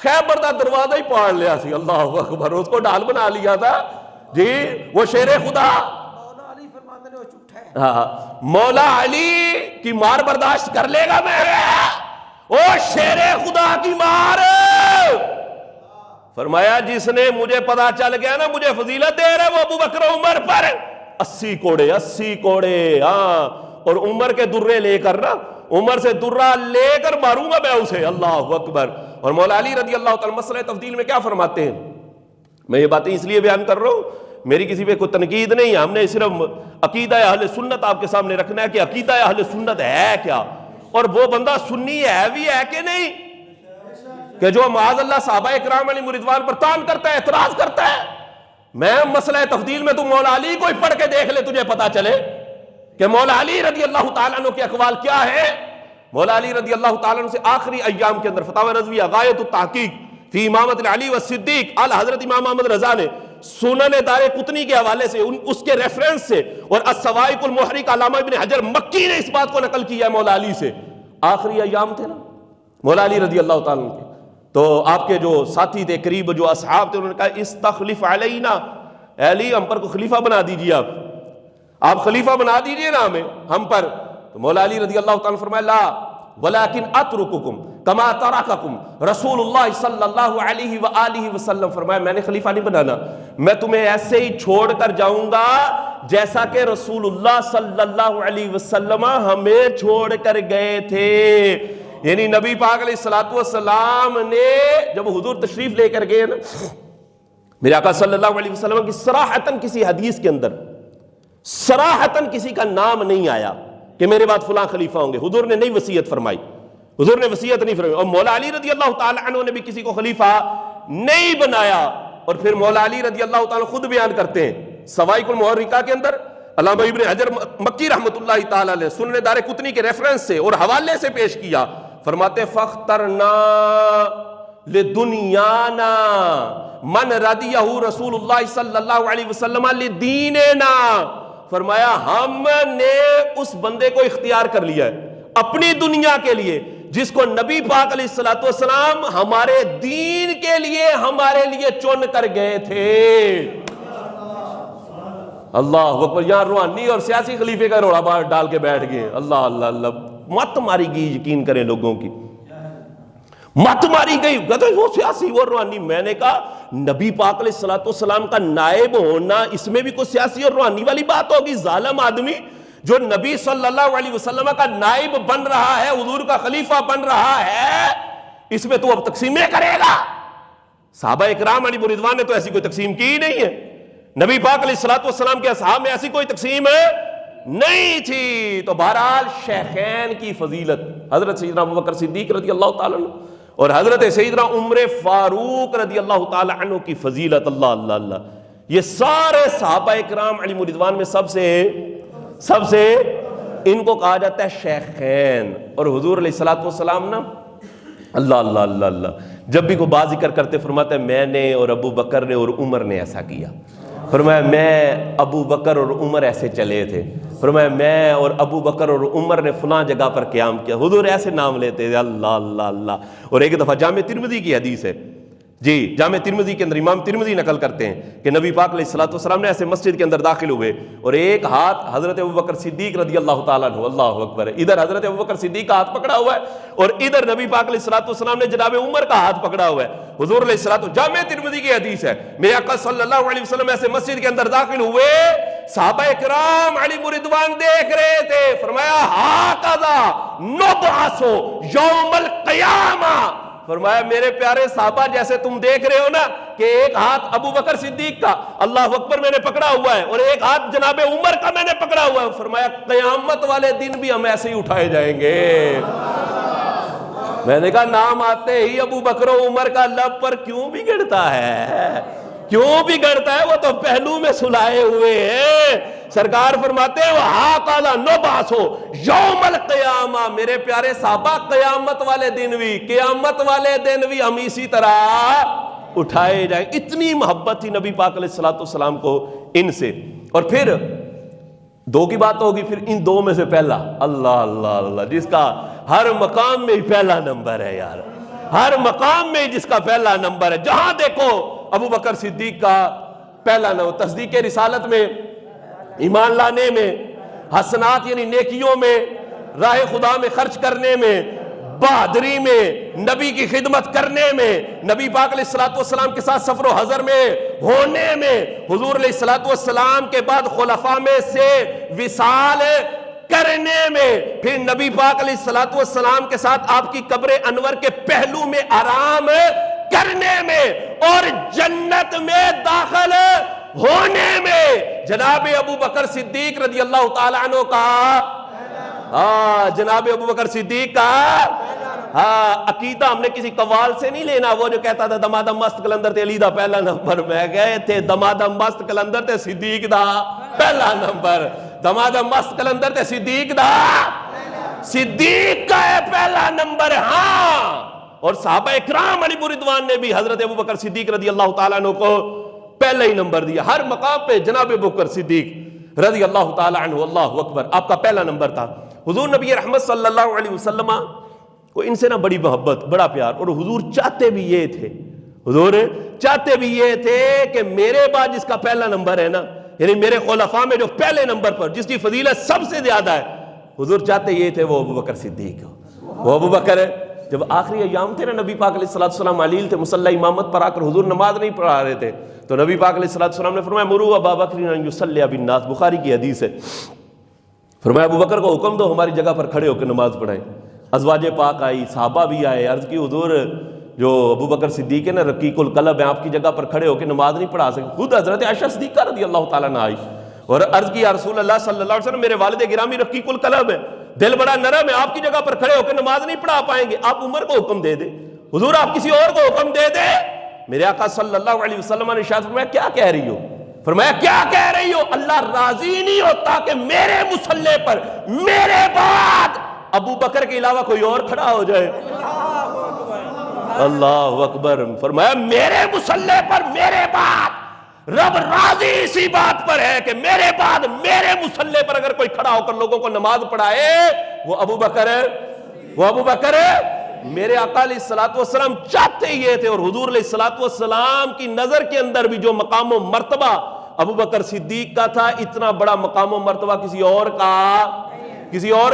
خیبر دا دروازہ ہی پاڑ لیا سی. اللہ اکبر. اس کو ڈال بنا لیا تھا. جی وہ شیر خدا مولا علی فرماتے ہیں وہ جھوٹا ہے. مولا علی کی مار برداشت کر لے گا میں؟ او شیر خدا کی مار. فرمایا جس نے مجھے پتا چل گیا نا مجھے فضیلت دے رہا وہ ابو بکر عمر پر 80 کوڑے 80 کوڑے. اور عمر کے درے لے کر نا عمر سے درہ لے کر ماروں گا میں اسے. اللہ اکبر. اور مولا علی رضی اللہ تعالی مسئلہ تفضیل میں کیا فرماتے ہیں؟ میں یہ باتیں اس لیے بیان کر رہا ہوں میری کسی پہ کوئی تنقید نہیں ہے. ہم نے صرف عقیدہ اہل سنت آپ کے سامنے رکھنا ہے کہ عقیدہ اہل سنت ہے کیا اور وہ بندہ سنی ہے بھی ہے کہ نہیں کہ جو معاذ اللہ صحابہ اکرام علیہ رضوان پر تان کرتا ہے، اعتراض کرتا ہے. میں مسئلہ تفضیل میں تو مولا علی کو ہی پڑھ کے دیکھ لے تجھے پتا چلے کہ مولا علی رضی اللہ تعالیٰ عنہ کے اقوال کیا ہے. مولا علی رضی اللہ تعالیٰ عنہ سے آخری ایام کے اندر فتاوی رضویہ غایت التحقیق فی امامت العلی والصدیق اعلی حضرت امام احمد رضا نے سنن دار قطنی کے حوالے سے اس کے ریفرنس سے اور الصواعق المحرق علامہ ابن حجر مکی نے اس بات کو نقل کیا ہے مولا علی سے. آخری ایام تھے نا مولا علی رضی اللہ تعالیٰ عنہ کے, تو آپ کے جو ساتھی تھے قریب جو اصحاب تھے انہوں نے کہا استخلف علینا, اے علی ہم پر کو خلیفہ بنا دیجئے, آپ خلیفہ بنا دیجئے نا ہمیں ہم پر. تو مولا علی رضی اللہ تعالیٰ فرمایا لا ولیکن اترککم کما ترککم رسول اللہ صلی اللہ علیہ وآلہ وسلم, فرمایا میں نے خلیفہ نہیں بنانا, میں تمہیں ایسے ہی چھوڑ کر جاؤں گا جیسا کہ رسول اللہ صلی اللہ علیہ وسلم ہمیں چھوڑ کر گئے تھے. یعنی نبی پاک علیہ الصلوۃ والسلام نے جب حضور تشریف لے کر گئے نا میرے آقا صلی اللہ علیہ وسلم کی صراحتاً کسی حدیث کے اندر صراحتاً کسی کا نام نہیں آیا کہ میرے بعد فلاں خلیفہ ہوں گے. حضور نے نہیں وصیت فرمائی, حضور نے وصیت نہیں فرمائی, اور مولا علی رضی اللہ تعالی عنہ نے بھی کسی کو خلیفہ نہیں بنایا. اور پھر مولا علی رضی اللہ تعالی خود بیان کرتے ہیں صواعق المحرقہ کے اندر, علامہ ابن حجر مکی رحمۃ اللہ تعالی علیہ سنن دار قطنی کے ریفرنس سے اور حوالے سے پیش کیا, فرماتے فاخترنا لدنیانا من رضیہ رسول اللہ صلی اللہ علیہ وسلم لدیننا, فرمایا ہم نے اس بندے کو اختیار کر لیا ہے اپنی دنیا کے لیے جس کو نبی پاک علیہ الصلوۃ والسلام ہمارے دین کے لیے ہمارے لیے چن کر گئے تھے. اللہ اکبر, یہاں روحانی اور سیاسی خلیفے کا روڑا بار ڈال کے بیٹھ گئے. اللہ اللہ اللہ, مت ماری گئی, یقین کریں لوگوں کی مت ماری گئی, کہتے وہ سیاسی وہ روحانی. میں نے کہا نبی پاک علیہ الصلوۃ والسلام کا نائب ہونا اس میں بھی کوئی سیاسی اور روحانی والی بات ہوگی؟ ظالم آدمی جو نبی صلی اللہ علیہ وسلم کا نائب بن رہا ہے, حضور کا خلیفہ بن رہا ہے, اس میں تو اب تقسیمیں کرے گا. صحابہ اکرام علیہ رضوان نے تو ایسی کوئی تقسیم کی ہی نہیں ہے. نبی پاک علیہ الصلوۃ والسلام کے اصحاب میں ایسی کوئی تقسیم نہیں تھی. تو بہرحال شیخین کی فضیلت حضرت سیدنا ابوبکر صدیق رضی اللہ تعالیٰ عنہ اور حضرت سیدنا عمر فاروق رضی اللہ تعالی عنہ کی فضیلت, اللہ اللہ اللہ, یہ سارے صحابہ اکرام علیہ رضوان میں سب سے ان کو کہا جاتا ہے شیخین. اور حضور علیہ الصلوۃ والسلام نا اللہ اللہ اللہ اللہ جب بھی کوئی بات ذکر کرتے فرماتا ہے میں نے اور ابو بکر نے اور عمر نے ایسا کیا, فرمایا میں ابو بکر اور عمر ایسے چلے تھے, فرمایا میں اور ابو بکر اور عمر نے فلاں جگہ پر قیام کیا. حضور ایسے نام لیتے تھے, اللہ اللہ اللہ. اور ایک دفعہ جامع ترمذی کی حدیث ہے جی, جامع ترمذی کے اندر امام ترمذی نقل کرتے ہیں کہ نبی پاک علیہ الصلوۃ والسلام نے ایسے مسجد کے اندر داخل ہوئے اور ایک ہاتھ حضرت ابوبکر صدیق رضی اللہ تعالیٰ عنہ, اللہ اکبر, ادھر حضرت ابوبکر صدیق کا ہاتھ پکڑا ہوا ہے اور ادھر نبی پاک علیہ الصلوۃ والسلام نے جناب عمر کا ہاتھ پکڑا ہوا ہے. حضور علیہ الصلوۃ, جامع ترمذی کی حدیث ہے, میرے آقا صلی اللہ علیہ وسلم ایسے مسجد کے اندر داخل ہوئے, صحابہ کرام علیہ رضوان دیکھ رہے تھے, فرمایا ھذا نبعث یوم القیامہ, فرمایا میرے پیارے صحابہ جیسے تم دیکھ رہے ہو نا کہ ایک ہاتھ ابو بکر صدیق کا اللہ اکبر میں نے پکڑا ہوا ہے اور ایک ہاتھ جناب عمر کا میں نے پکڑا ہوا ہے, فرمایا قیامت والے دن بھی ہم ایسے ہی اٹھائے جائیں گے. میں نے کہا نام آتے ہی ابو بکر و عمر کا لب پر کیوں بگڑتا ہے, کیوں بگڑتا ہے, وہ تو پہلو میں سلائے ہوئے ہیں. سرکار فرماتے ہیں وَهَٰذَا نُبْعَثُ یوم القیامہ, میرے پیارے صحابہ قیامت والے دن بھی ہم اسی طرح اٹھائے جائیں. اتنی محبت تھی نبی پاک علیہ الصلوۃ والسلام کو ان سے. اور پھر دو کی بات ہوگی, پھر ان دو میں سے پہلا, اللہ اللہ اللہ, جس کا ہر مقام میں ہی پہلا نمبر ہے یار, ہر مقام میں جس کا پہلا نمبر ہے. جہاں دیکھو ابو بکر صدیق کا پہلا نمبر, تصدیق رسالت میں, ایمان لانے میں, حسنات یعنی نیکیوں میں, راہ خدا میں خرچ کرنے میں, بہادری میں, نبی کی خدمت کرنے میں, نبی پاک علیہ الصلوۃ والسلام کے ساتھ سفر و حضر میں ہونے میں, حضور علیہ الصلوۃ والسلام کے بعد خلفاء میں سے وصال کرنے میں, پھر نبی پاک علیہ الصلوۃ والسلام کے ساتھ آپ کی قبر انور کے پہلو میں آرام کرنے میں, اور جنت میں داخل ہونے میں جناب ابو بکر صدیق رضی اللہ تعالی عنہ کا, جناب ابو بکر صدیق کا عقیدہ ہم نے کسی قوال سے نہیں لینا. وہ جو کہتا تھا دمادم مست کلندر تے علی دا پہلا نمبر, میں گئے تھے دمادم مست کلندر تے صدیق دا پہلا نمبر, دمادم مست کلندر تے صدیق دا صدیق کا ہے پہلا نمبر. ہاں، اور صحابہ اکرام علیہ رضوان نے بھی حضرت ابو بکر صدیق رضی اللہ تعالیٰ عنہ کو پہلا ہی نمبر دیا. ہر مقام پہ جناب ابو بکر صدیق رضی اللہ تعالیٰ عنہ، اللہ اکبر، آپ کا پہلا نمبر تھا. حضور نبی رحمت صلی اللہ علیہ وسلم کو ان سے نا بڑی محبت، بڑا پیار، اور حضور چاہتے بھی یہ تھے، حضور چاہتے بھی یہ تھے کہ میرے بعد جس کا پہلا نمبر ہے نا، یعنی میرے خلفاء میں جو پہلے نمبر پر جس کی فضیلت سب سے زیادہ ہے، حضور چاہتے یہ تھے وہ ابو بکر صدیق ہو. وہ ابو بکر ہے. جب آخری ایام تھے نا، نبی پاک علیہ السلام علیل تھے، مصلی امامت پر آ کر حضور نماز نہیں پڑھا رہے تھے، تو نبی پاک علیہ السلام نے فرمایا مروا ابا بکر ان یصلی بالناس، بخاری کی حدیث ہے. فرمایا ابو بکر کو حکم دو ہماری جگہ پر کھڑے ہو کے نماز پڑھائیں. ازواج پاک آئی، صحابہ بھی آئے، عرض کی حضور جو ابو بکر صدیق ہے نا رقیق القلب ہیں، آپ کی جگہ پر کھڑے ہو کے نماز نہیں پڑھا سکتے. خود حضرت عائشہ صدیقہ رضی اللہ تعالیٰ عنہ آئی اور عرض کی یا رسول اللہ صلی اللہ علیہ وسلم، میرے والد گرامی رقیق القلب ہے، دل بڑا نرم ہے، آپ کی جگہ پر کھڑے ہو کے نماز نہیں پڑھا پائیں گے، آپ عمر کو حکم دے دیں. حضور آپ کسی اور کو حکم دے دیں. میرے آقا صلی اللہ علیہ وسلم نے ارشاد فرمایا کیا کہہ رہی ہو؟ فرمایا کیا کہہ رہی ہو؟ اللہ راضی نہیں ہوتا کہ میرے مصلی پر میرے بعد ابو بکر کے علاوہ کوئی اور کھڑا ہو جائے. اللہ اکبر. فرمایا میرے مصلی پر میرے بعد رب راضی اسی بات پر ہے کہ میرے بعد میرے مصلی پر اگر کوئی کھڑا ہو کر لوگوں کو نماز پڑھائے وہ ابو بکر ہے، وہ ابو بکر ہے. میرے آقا علیہ السلام چاہتے یہ تھے، اور حضور علیہ السلام کی نظر کے اندر بھی جو مقام و مرتبہ ابو بکر صدیق کا تھا، اتنا بڑا مقام و مرتبہ کسی اور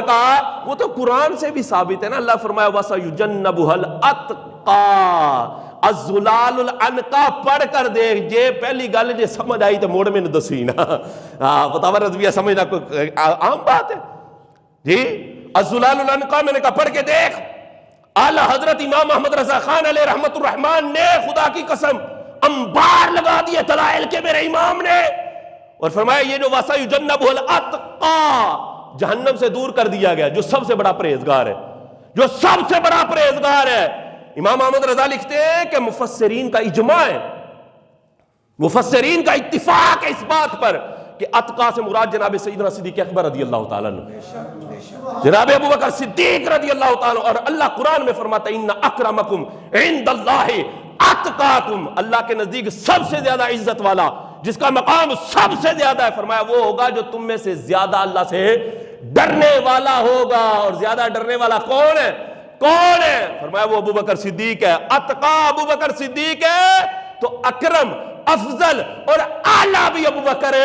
کا وہ تو قرآن سے بھی ثابت ہے نا. اللہ فرمایا وَسَيُجَنَّبُهَا الْأَتْقَى الزلال العنقا. پڑھ کر دیکھ جے پہلی گل جے سمجھ آئی تو موڑ میں نہ دسی نا. فتاوی رضویہ سمجھنا کوئی عام بات ہے جی. الزلال العنقا میں نے کہا پڑھ کے دیکھ. اعلی حضرت امام محمد رضا خان علیہ رحمت الرحمن نے خدا کی قسم انبار لگا دیے دلائل کے میرے امام نے، اور فرمایا یہ جو وَسَيُجَنَّبُهَا الْأَتْقَى جہنم سے دور کر دیا گیا، جو سب سے بڑا پرہیزگار ہے، جو سب سے بڑا پرہیزگار ہے. امام محمد رضا لکھتے ہیں کہ مفسرین کا اجماع ہے، مفسرین کا اتفاق ہے اس بات پر کہ اتقا سے مراد جناب سیدنا صدیق اکبر رضی اللہ تعالیٰ عنہ، جناب ابو بکر صدیق رضی اللہ تعالیٰ عنہ. اور اللہ قرآن میں فرماتا ہے ان اکرمکم عند اللہ اتقاکم، اللہ کے نزدیک سب سے زیادہ عزت والا، جس کا مقام سب سے زیادہ ہے، فرمایا وہ ہوگا جو تم میں سے زیادہ اللہ سے ڈرنے والا ہوگا. اور زیادہ ڈرنے والا کون ہے؟ کون ہے؟ فرمایا وہ ابو بکر صدیق ہے. اتقا ابو بکر صدیق ہے تو اکرم، افضل اور اعلیٰ بھی ابو بکر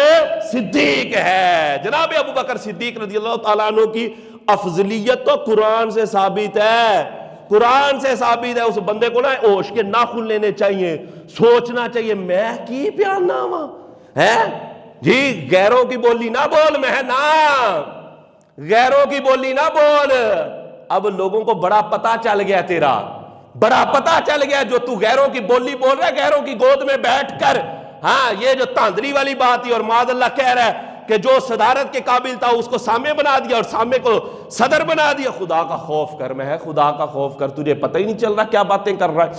صدیق ہے. جناب ابو بکر صدیق رضی اللہ تعالیٰ عنہ کی افضلیت تو قرآن سے ثابت ہے، قرآن سے ثابت ہے. اس بندے کو نا اوش کے ناخن لینے چاہیے، سوچنا چاہیے میں کی پیانا ہوا ہے جی. غیروں کی بولی نہ بول، میں نا غیروں کی بولی نہ بول. اب لوگوں کو بڑا پتا چل گیا، تیرا بڑا پتا چل گیا جو تو غیروں کی بولی بول رہا ہے، غیروں کی گود میں بیٹھ کر. ہاں یہ جو تاندری والی بات ہی، اور معاذ اللہ کہہ رہا ہے کہ جو صدارت کے قابل تھا اس کو سامنے بنا دیا اور سامنے کو صدر بنا دیا. خدا کا خوف کر، میں ہے خدا کا خوف کر. تجھے پتہ ہی نہیں چل رہا کیا باتیں کر رہا ہے،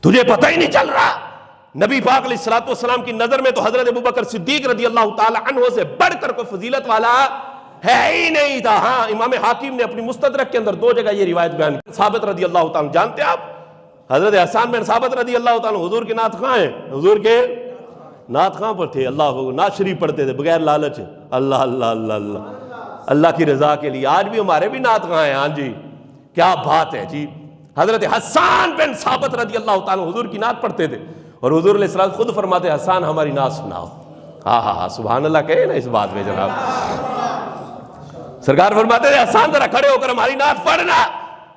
تجھے پتہ ہی نہیں چل رہا. نبی پاک علیہ السلام کی نظر میں تو حضرت ابو بکر صدیق رضی اللہ تعالی عنہ سے بڑھ کر کوئی فضیلت والا ہے ہی نہیں تھا. ہاں امام حاکم نے اپنی مستدرک کے اندر 2 جگہ یہ روایت بیان کی. ثابت رضی اللہ تعالیٰ جانتے ہیں آپ، حضرت حسان بن ثابت رضی اللہ تعالیٰ حضور کے نعت خواں ہیں، حضور کے نعت خواں پر تھے. اللہ نعت شریف پڑھتے تھے بغیر لالچ. اللہ اللہ اللہ اللہ اللہ کی رضا کے لیے. آج بھی ہمارے بھی نعت خواں ہیں. ہاں جی کیا بات ہے جی. حضرت حسان بن ثابت رضی اللہ تعالیٰ حضور کی نعت پڑھتے تھے، اور حضور علیہ السلام خود فرماتے حسان ہماری نعت سناؤ. ہاں ہاں ہاں سبحان اللہ کہے نا اس بات میں جناب. سرکار فرماتے تھے حسان ذرا کھڑے ہو کر ہماری نعت پڑھنا.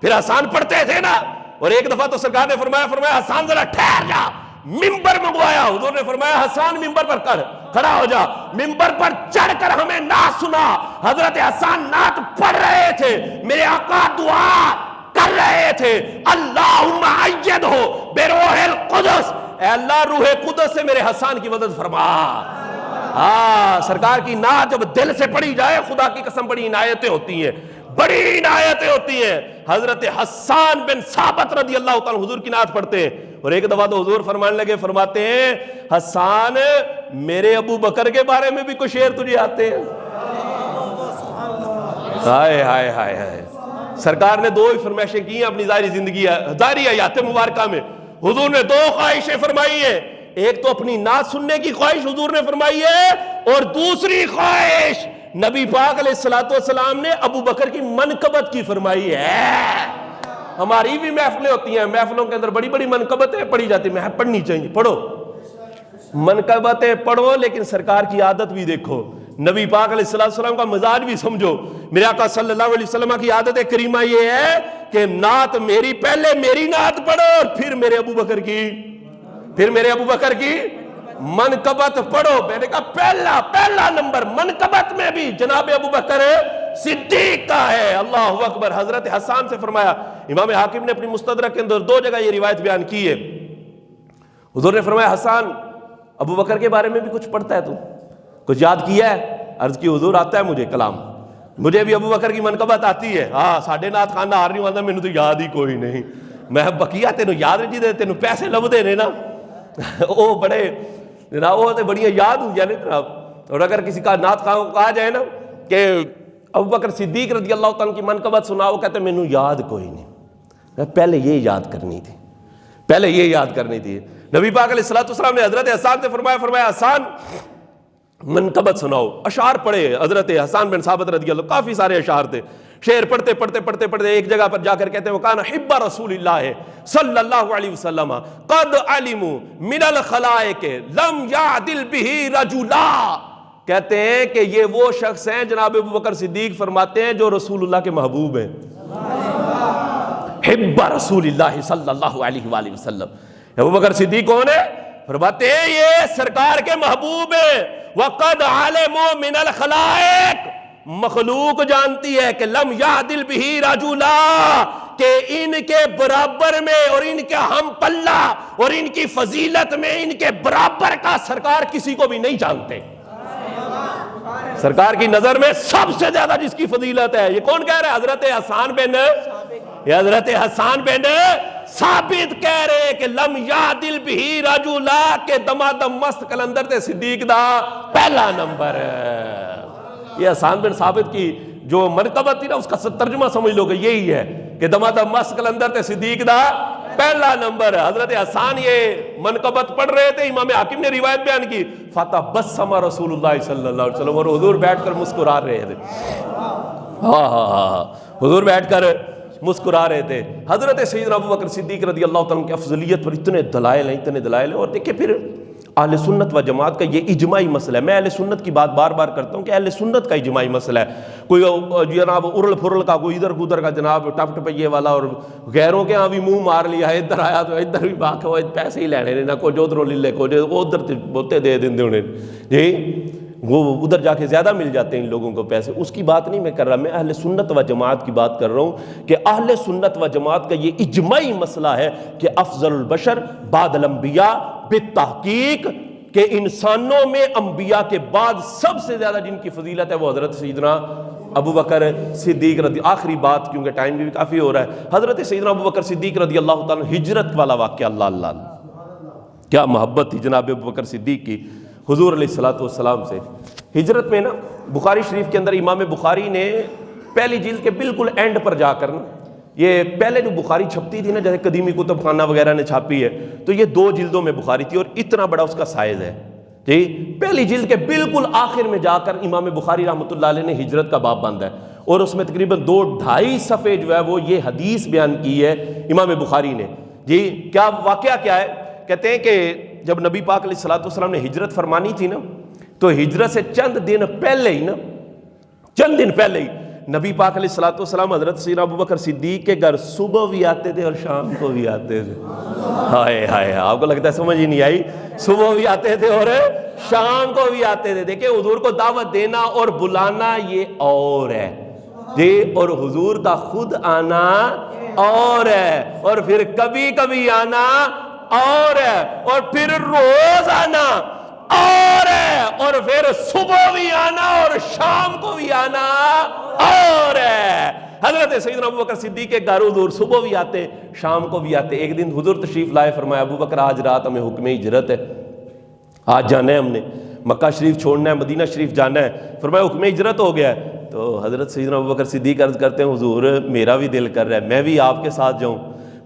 پھر حسان پڑھتے تھے نا. اور ایک دفعہ تو سرکار نے فرمایا حسان ذرا ٹھہر جا. ممبر منگوایا، حضور نے فرمایا حسان ممبر پر کھڑا ہو جا. ممبر پر چڑھ کر ہمیں نعت سنا. حضرت حسان نعت پڑھ رہے تھے، میرے آقا دعا کر رہے تھے اللہم ایدہ بروح القدس، اے اللہ روح قدس سے میرے حسان کی مدد فرما. سرکار کی نعت جب دل سے پڑھی جائے خدا کی قسم بڑی عنایتیں ہوتی ہیں، بڑی عنایتیں ہوتی ہیں. حضرت حسان بن ثابت رضی اللہ تعالیٰ حضور کی نعت پڑھتے ہیں، اور ایک دفعہ تو حضور فرمانے لگے، فرماتے ہیں حسان میرے ابو بکر کے بارے میں بھی کچھ شعر تجھے آتے ہیں؟ ہائے ہائے ہائے ہائے، سرکار نے 2 ہی فرمائشیں کی ہیں اپنی ظاہری زندگی ظاہری حیات مبارکہ میں. حضور نے 2 خواہشیں فرمائی ہیں، ایک تو اپنی نعت سننے کی خواہش حضور نے فرمائی ہے، اور دوسری خواہش نبی پاک علیہ السلام نے ابو بکر کی منقبت کی فرمائی ہے. ہماری بھی محفلیں ہوتی ہیں، محفلوں کے اندر بڑی بڑی منقبتیں پڑھی جاتی ہیں، پڑھنی چاہیے، پڑھو منقبتیں پڑھو، لیکن سرکار کی عادت بھی دیکھو، نبی پاک علیہ السلام کا مزاج بھی سمجھو. میرے آقا صلی اللہ علیہ وسلم کی عادت کریمہ یہ ہے کہ نعت میری پہلے میری نعت پڑھو اور پھر میرے ابو بکر کی منقبت پڑھو. میں نے کہا پہلا نمبر منقبت میں بھی جناب ابو بکر صدیق کا ہے. اللہ اکبر. حضرت حسان سے فرمایا، امام حاکم نے اپنی مستدرک کے اندر 2 جگہ یہ روایت بیان کی ہے. حضور نے فرمایا، حسان ابو بکر کے بارے میں بھی کچھ پڑھتا ہے تو کچھ یاد کیا ہے؟ عرض کی حضور آتا ہے مجھے کلام، مجھے بھی ابو بکر کی منقبت آتی ہے. ہاں ساڈے نات خانہ آ رہی ہوں، مینوں تو یاد ہی کوئی نہیں. میں بقیہ تینوں یاد نہیں دے، تینوں پیسے لبدے نے نا وہ بڑے جناب، وہ بڑی یاد ہو جائے جناب. اور اگر کسی کا نعت خواہ کو کہا جائے نا کہ ابو بکر صدیق رضی اللہ تعالیٰ کی منقبت سنا، وہ کہتے ہیں مینوں یاد کوئی نہیں، پہلے یہ یاد کرنی تھی. نبی پاک علیہ السلام نے حضرت حسان سے فرمایا حسان منقبت سناؤ. اشعار پڑھے حضرت حسان بن ثابت رضی اللہ، کافی سارے اشعار تھے. شعر پڑھتے ایک جگہ پر جا کر کہتے ہیں وَكَانَ حِبَّ رسول اللہ صلی اللہ علیہ وسلم قد علموا من الخلائق لم يعدل به رجلا. کہتے ہیں کہ یہ وہ شخص ہیں، جناب ابو بکر صدیق فرماتے ہیں، جو رسول اللہ کے محبوب ہیں. حِبَّ رسول اللہ صلی اللہ علیہ وآلہ وسلم. ابو بکر صدیق کون ہے؟ فرماتے ہیں یہ سرکار کے محبوب ہیں. وَقَدْ عَلِمُوا مِنَ الْخَلَائِقِ، مخلوق جانتی ہے کہ لم یعدل بہ رجلا، کہ ان کے برابر میں اور ان کے ہم پلہ اور ان کی فضیلت میں ان کے برابر کا سرکار کسی کو بھی نہیں جانتے. سرکار کی نظر میں سب سے زیادہ جس کی فضیلت ہے، یہ کون کہہ رہا ہے؟ حضرت حسان بن ثابت کہہ رہے کہ لم یعدل بہ رجلا، کہ دمادم مست کلندر تے صدیق دا پہلا نمبر ہے. یہ حسان بن ثابت کی جو منقبت تھی نا، اس کا ترجمہ سمجھ لو کہ یہی ہے کہ دمادم مست کلندر تے صدیق دا پہلا نمبر ہے. حضرت حسان یہ منقبت پڑھ رہے تھے، امام حاکم نے روایت بیان کی، فتبسم رسول اللہ صلی اللہ علیہ وسلم، اور حضور بیٹھ کر مسکرا رہے تھے. حضور بیٹھ کر مسکرا رہے تھے. حضرت سیدنا ابو بکر صدیق رضی اللہ تعالیٰ کی افضلیت پر اتنے دلائل ہیں. اور دیکھیں پھر اہل سنت و جماعت کا یہ اجماعی مسئلہ ہے. میں اہل سنت کی بات بار بار کرتا ہوں کہ اہل سنت کا اجماعی مسئلہ ہے. کوئی جناب ارل پھرل کا، کوئی ادھر ادھر کا جناب ٹپ ٹپیے والا، اور غیروں کے ہاں بھی منہ مار لیا ہے، ادھر آیا تو ادھر بھی باق ہو، پیسے ہی لینے نہ کو جو ادھروں لے لے کو جو ادھر بولتے دے دیں انہیں جی، وہ ادھر جا کے زیادہ مل جاتے ہیں ان لوگوں کو پیسے. اس کی بات نہیں میں کر رہا، میں اہل سنت و جماعت کی بات کر رہا ہوں کہ اہل سنت و جماعت کا یہ اجماعی مسئلہ ہے کہ افضل البشر بعد الانبیاء بالتحقیق، کہ انسانوں میں انبیاء کے بعد سب سے زیادہ جن کی فضیلت ہے وہ حضرت سیدنا ابو بکر صدیق رضی. آخری بات کیونکہ ٹائم بھی کافی ہو رہا ہے، حضرت سیدنا ابو بکر صدیق رضی اللہ تعالیٰ ہجرت والا واقعہ، اللہ کیا محبت تھی جناب ابو بکر صدیق کی حضور علیہ السلام سے. ہجرت میں نا بخاری شریف کے اندر امام بخاری نے پہلی جلد کے بالکل اینڈ پر جا کر نا، یہ پہلے جو بخاری چھپتی تھی نا، جیسے قدیمی کتب خانہ وغیرہ نے چھاپی ہے، تو یہ 2 جلدوں میں بخاری تھی اور اتنا بڑا اس کا سائز ہے جی. پہلی جلد کے بالکل آخر میں جا کر امام بخاری رحمۃ اللہ علیہ نے ہجرت کا باب باندھا ہے، اور اس میں تقریباً 2-2.5 صفحے جو ہے وہ یہ حدیث بیان کی ہے امام بخاری نے جی. کیا واقعہ کیا ہے؟ کہتے ہیں کہ جب نبی پاک علیہ السلام نے ہجرت فرمانی تھی نا، تو ہجرت سے چند دن پہلے ہی نبی پاک علیہ السلام حضرت سیدنا ابو بکر صدیق کے گھر صبح بھی آتے تھے اور شام کو بھی آتے تھے. ہائے ہائے، آپ کو لگتا ہے سمجھ ہی نہیں آئی؟ صبح بھی آتے تھے اور شام کو بھی آتے تھے. دیکھیں حضور کو دعوت دینا اور بلانا یہ اور ہے جی، اور حضور کا خود آنا اور ہے، اور پھر کبھی کبھی آنا اور ہے، اور پھر روز آنا اور ہے، اور پھر صبح بھی آنا اور شام کو بھی آنا اور ہے. حضرت سیدنا ابو بکر صدیق کے گھر حضور صبح بھی آتے شام کو بھی آتے. ایک دن حضور تشریف لائے، فرمایا ابو بکر آج رات ہمیں حکم ہجرت ہے، آج جانا ہے، ہم نے مکہ شریف چھوڑنا ہے، مدینہ شریف جانا ہے. فرمایا حکم ہجرت ہو گیا ہے. تو حضرت سیدنا ابوبکر صدیق عرض کرتے ہیں حضور میرا بھی دل کر رہا ہے میں بھی آپ کے ساتھ جاؤں،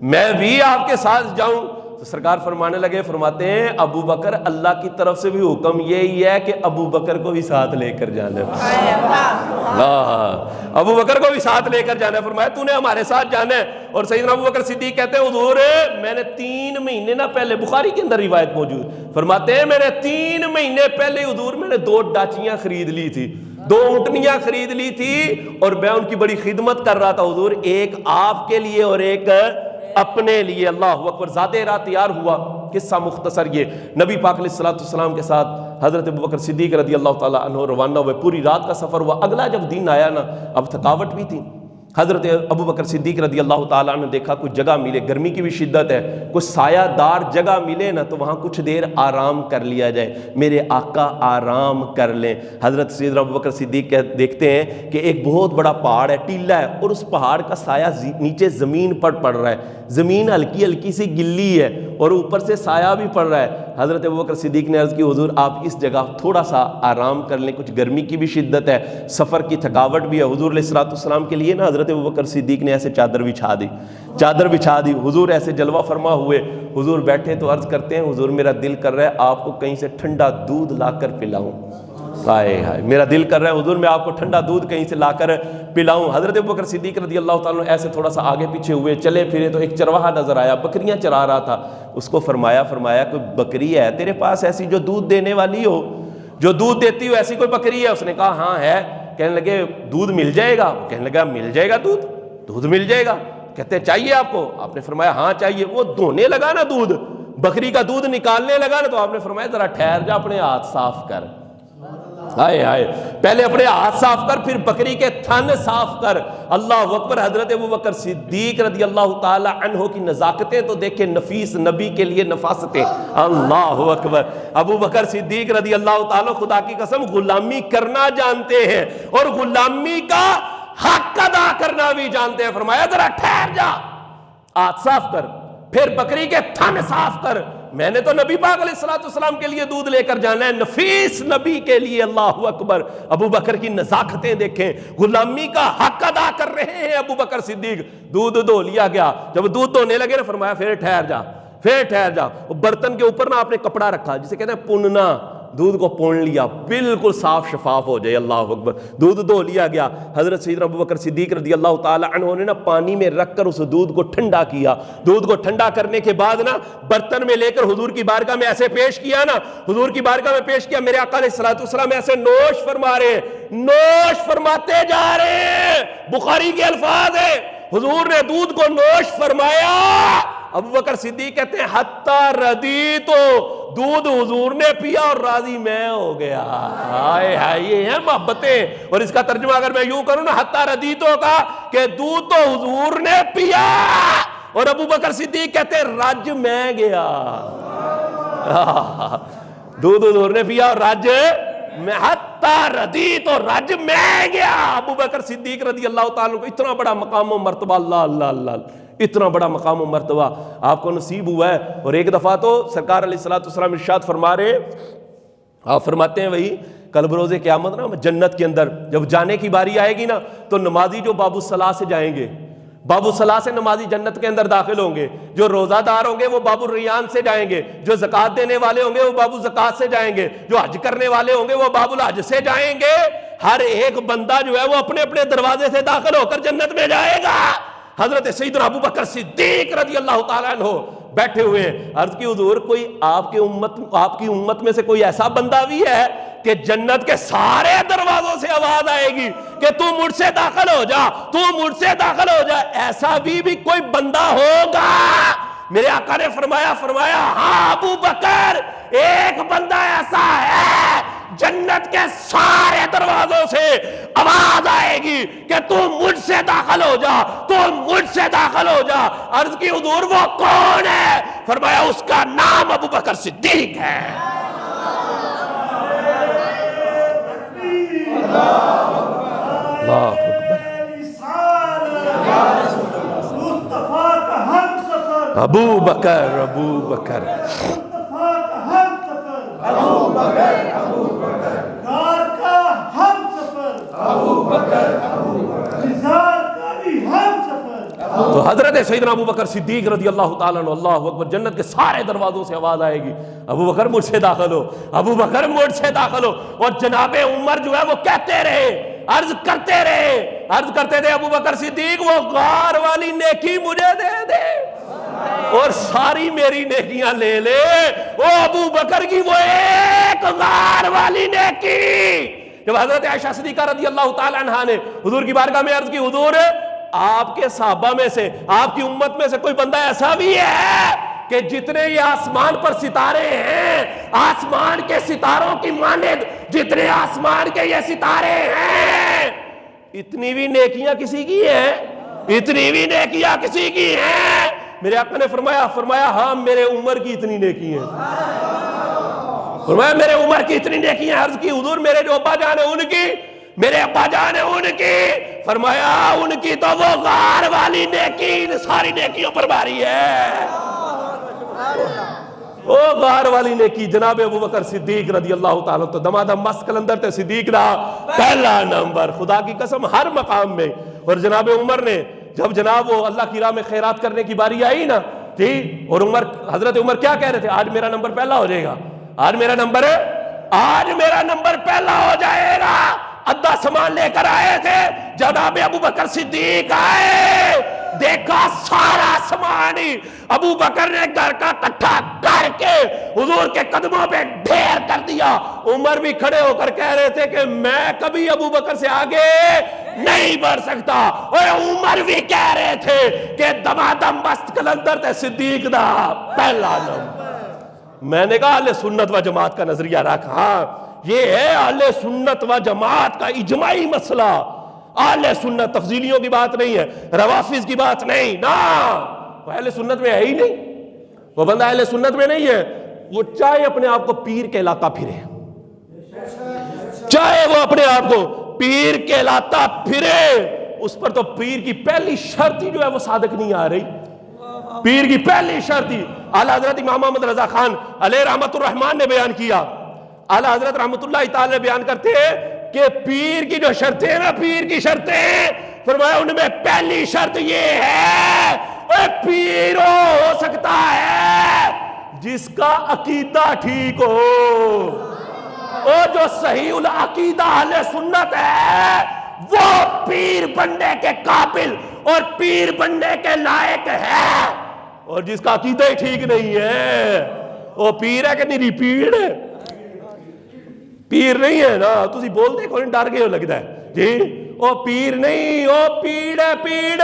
میں بھی آپ کے ساتھ جاؤں۔ تو سرکار فرمانے لگے، فرماتے ہیں ابو بکر اللہ کی طرف سے بھی حکم یہی ہے کہ ابو بکر کو بھی ساتھ لے کر جانا ہے، ابو بکر کو بھی ساتھ لے کر جانا ہے۔ فرمایا تو نے ہمارے ساتھ جانا ہے۔ اور سیدنا ابو بکر صدیق کہتے ہیں حضور میں نے 3 مہینے نہ پہلے، بخاری کے اندر روایت موجود، فرماتے ہیں میں نے 3 مہینے پہلے حضور میں نے 2 ڈاچیاں خرید لی تھی، 2 اونٹنیاں خرید لی تھی، اور میں ان کی بڑی خدمت کر رہا تھا حضور، ایک آپ کے لیے اور ایک اپنے لیے۔ اللہ اکبر۔ ذات رات تیار ہوا۔ قصہ مختصر یہ، نبی پاک علیہ الصلوۃ والسلام کے ساتھ حضرت ابوبکر صدیق رضی اللہ تعالیٰ عنہ روانہ ہوئے، پوری رات کا سفر ہوا۔ اگلا جب دن آیا نا، اب تھکاوٹ بھی تھی، حضرت ابوبکر صدیق رضی اللہ تعالیٰ نے دیکھا کوئی جگہ ملے، گرمی کی بھی شدت ہے، کوئی سایہ دار جگہ ملے نا تو وہاں کچھ دیر آرام کر لیا جائے، میرے آقا آرام کر لیں۔ حضرت سیدنا ابوبکر صدیق دیکھتے ہیں کہ ایک بہت بڑا پہاڑ ہے، ٹیلا ہے، اور اس پہاڑ کا سایہ نیچے زمین پر پڑ رہا ہے، زمین ہلکی ہلکی سی گلی ہے اور اوپر سے سایہ بھی پڑ رہا ہے۔ حضرت ابوبکر صدیق نے عرض کی حضور آپ اس جگہ تھوڑا سا آرام کر لیں، کچھ گرمی کی بھی شدت ہے، سفر کی تھکاوٹ بھی ہے۔ حضور علیہ الصلوۃ والسلام کے لیے نا حضرت ابوبکر صدیق نے ایسے چادر بچھا دی، چادر بچھا دی، حضور ایسے جلوہ فرما ہوئے، حضور بیٹھے تو عرض کرتے ہیں حضور میرا دل کر رہا ہے آپ کو کہیں سے ٹھنڈا دودھ لا کر پلاؤں، ہائے ہائے میرا دل کر رہا ہے حضور میں آپ کو ٹھنڈا دودھ کہیں سے لا کر پلاؤں۔ حضرت ابوبکر صدیق رضی اللہ تعالیٰ ایسے تھوڑا سا آگے پیچھے ہوئے، چلے پھرے تو ایک چرواہا نظر آیا، بکریاں چرا رہا تھا، اس کو فرمایا کوئی بکری ہے تیرے پاس ایسی جو دودھ دینے والی ہو، جو دودھ دیتی ہو، ایسی کوئی بکری ہے؟ اس نے کہا ہاں ہے۔ کہنے لگے دودھ مل جائے گا؟ کہنے لگا مل جائے گا، دودھ مل جائے گا۔ کہتے ہیں چاہیے آپ کو؟ آپ نے فرمایا ہاں چاہیے۔ وہ دھونے لگا نا دودھ، بکری کا دودھ نکالنے لگا نا، تو آپ نے فرمایا ذرا ٹھہر جا، اپنے ہاتھ صاف کر، ہائے ہائے پہلے اپنے ہاتھ صاف کر پھر بکری کے تھن صاف کر۔ اللہ اکبر۔ حضرت ابوبکر صدیق رضی اللہ تعالی عنہ کی نزاکتیں تو دیکھیں، نفیس نبی کے لیے نفاستیں، اللہ اکبر۔ ابوبکر صدیق رضی اللہ تعالی خدا کی قسم غلامی کرنا جانتے ہیں اور غلامی کا حق ادا کرنا بھی جانتے ہیں۔ فرمایا ذرا ٹھہر جا، ہاتھ صاف کر، پھر بکری کے تھن صاف کر، میں نے تو نبی پاک علیہ الصلوۃ والسلام کے لیے دودھ لے کر جانا ہے، نفیس نبی کے لیے۔ اللہ اکبر۔ ابو بکر کی نزاکتیں دیکھیں، غلامی کا حق ادا کر رہے ہیں ابو بکر صدیق۔ دودھ دھو لیا گیا، جب دودھ دھونے لگے نا فرمایا پھر ٹھہر جا، پھر ٹھہر جا۔ برتن کے اوپر نا آپ نے کپڑا رکھا جسے کہتے ہیں پوننا، دودھ کو پون لیا بالکل صاف شفاف ہو جائے۔ اللہ اکبر۔ دودھ دھو لیا گیا۔ حضرت سیدنا ابوبکر صدیق رضی اللہ تعالی عنہ نے نا پانی میں رکھ کر اس دودھ کو ٹھنڈا کیا۔ دودھ کو ٹھنڈا کرنے کے بعد نا برتن میں لے کر حضور کی بارگاہ میں ایسے پیش کیا نا، حضور کی بارگاہ میں پیش کیا۔ میرے آقا علیہ الصلوۃ والسلام ایسے نوش فرما رہے ہیں، نوش فرماتے جا رہے ہیں۔ بخاری کے الفاظ ہے، حضور نے دودھ کو نوش فرمایا۔ ابوبکر صدیق کہتے ہیں حتی ردیتو، دودھ حضور نے پیا اور راضی میں ہو گیا۔ ہائے ہائے، یہ ہیں محبتیں۔ اور اس کا ترجمہ اگر میں یوں کروں نا حتی ردیتو کا، کہ دودھ تو حضور نے پیا اور ابوبکر صدیق کہتے ہیں رج میں گیا۔ دودھ حضور نے پیا اور رج میں، حتی ردیتو، رج میں گیا۔ ابوبکر صدیق رضی اللہ تعالیٰ کو اتنا بڑا مقام و مرتبہ، اللہ اللہ اللہ، اتنا بڑا مقام و مرتبہ آپ کو نصیب ہوا ہے۔ اور ایک دفعہ تو سرکار علیہ الصلوۃ والسلام ارشاد فرما رہے، آپ فرماتے ہیں وہی کل بروز قیامت نا جنت کے اندر جب جانے کی باری آئے گی نا، تو نمازی جو باب الصلاۃ سے جائیں گے، باب الصلاۃ سے نمازی جنت کے اندر داخل ہوں گے، جو روزہ دار ہوں گے وہ باب الریان سے جائیں گے، جو زکوٰۃ دینے والے ہوں گے وہ باب الزکوٰۃ سے جائیں گے، جو حج کرنے والے ہوں گے وہ باب الحج سے جائیں گے۔ ہر ایک بندہ جو ہے وہ اپنے اپنے دروازے سے داخل ہو کر جنت میں جائے گا۔ حضرت سیدنا ابو بکر صدیق رضی اللہ تعالیٰ عنہ بیٹھے ہوئے، عرض کی حضور کوئی آپ کی امت میں سے کوئی ایسا بندہ بھی ہے کہ جنت کے سارے دروازوں سے آواز آئے گی کہ تو مجھ سے داخل ہو جا، تو مجھ سے داخل ہو جا، ایسا بھی کوئی بندہ ہوگا؟ میرے آقا نے فرمایا ہاں ابو بکر، ایک بندہ ایسا ہے جنت کے سارے دروازوں سے آواز آئے گی کہ تو مجھ سے داخل ہو جا، تو مجھ سے داخل ہو جا۔ عرض کی حضور وہ کون ہے؟ فرمایا اس کا نام ابو بکر صدیق ہے۔ اللہ اکبر۔ ابو بکر، ابو بکر، ابو بکر، ابو بکر، ابو بکر، حضرت سیدنا ابو بکر صدیق رضی اللہ تعالیٰ عنہ، اللہ اکبر، جنت کے سارے دروازوں سے آواز آئے گی ابو بکر مجھ سے داخل ہو، ابو بکر مجھ سے داخل ہو. اور جناب عمر جو ہے وہ کہتے رہے، عرض کرتے تھے ابو بکر صدیق وہ غار والی نیکی مجھے دے دے اور ساری میری نیکیاں لے لے. وہ ابو بکر کی وہ ایک غار والی نیکی. جب حضرت عائشہ صدیقہ رضی اللہ تعالی عنہا نے حضور کی بارگاہ میں عرض کی، حضور آپ کے صحابہ میں سے، آپ کی امت میں سے کوئی بندہ ایسا بھی ہے کہ جتنے یہ آسمان پر ستارے ہیں، آسمان کے ستاروں کی مانند جتنے آسمان کے یہ ستارے ہیں، اتنی بھی نیکیاں کسی کی ہیں؟ اتنی بھی نیکیاں کسی کی ہیں؟ میرے آقا نے فرمایا ہاں میرے عمر کی اتنی نیکی ہیں. فرمایا میرے عمر کی اتنی نیکی ہیں. عرض کی حضور میرے جو ابا جان ہیں ان کی، میرے ابا جان ہیں ان کی. فرمایا ان کی تو وہ غار والی نیکی ساری نیکیوں پر بھاری ہے. وہ غار والی نیکی جناب ابو بکر صدیق رضی اللہ تعالیٰ تو دمادم مست کلندر تے صدیق دا پہلا نمبر خدا کی قسم ہر مقام میں. اور جناب عمر نے جب جناب وہ اللہ کی راہ میں خیرات کرنے کی باری آئی نا، ٹھیک، اور حضرت عمر کیا کہہ رہے تھے؟ آج میرا نمبر پہلا ہو جائے گا، آج میرا نمبر پہلا ہو جائے گا. ادھا سامان لے کر آئے تھے، جناب ابو بکر صدیق آئے، دیکھا سارا سامان ہی ابو بکر نے گھر کا اکٹھا کر کے حضور کے قدموں پہ ڈھیر کر دیا. عمر بھی کھڑے ہو کر کہہ رہے تھے کہ میں کبھی ابو بکر سے آگے نہیں بڑھ سکتا. اور عمر بھی کہہ رہے تھے کہ دمادم مست کلندر تے صدیق دا پہلا نمبر. میں نے کہا اہل سنت و جماعت کا نظریہ رکھ. ہاں یہ ہے اہل سنت و جماعت کا اجماعی مسئلہ. اہل سنت تفضیلیوں کی بات نہیں ہے، روافض کی بات نہیں نا. وہ اہل سنت میں ہے ہی نہیں. وہ بندہ اہل سنت میں نہیں ہے. وہ چاہے اپنے آپ کو پیر کہلاتا پھرے، چاہے وہ اپنے آپ کو پیر کہلاتا پھرے، اس پر تو پیر کی پہلی شرط ہی جو ہے وہ صادق نہیں آ رہی. پیر کی پہلی شرط ہی اعلیٰ حضرت امام محمد رضا خان علیہ رحمت الرحمن نے بیان کیا. اعلیٰ حضرت رحمت اللہ تعالی بیان کرتے ہیں کہ پیر کی جو شرطیں نا، پیر کی شرطیں، فرمایا ان میں پہلی شرط یہ ہے پیر ہو سکتا ہے جس کا عقیدہ ٹھیک ہو. اور جو صحیح العقیدہ اہل سنت ہے وہ پیر بننے کے قابل اور پیر بننے کے لائق ہے. اور جس کا عقیدہ ہی ٹھیک نہیں ہے وہ پیر ہے کہ نہیں؟ پیر ہے، پیر نہیں ہے نا. تسی بول دے کوئی ڈر گئے ہو لگتا ہے جی. وہ پیر نہیں، وہ پیڑ ہے، پیڑ.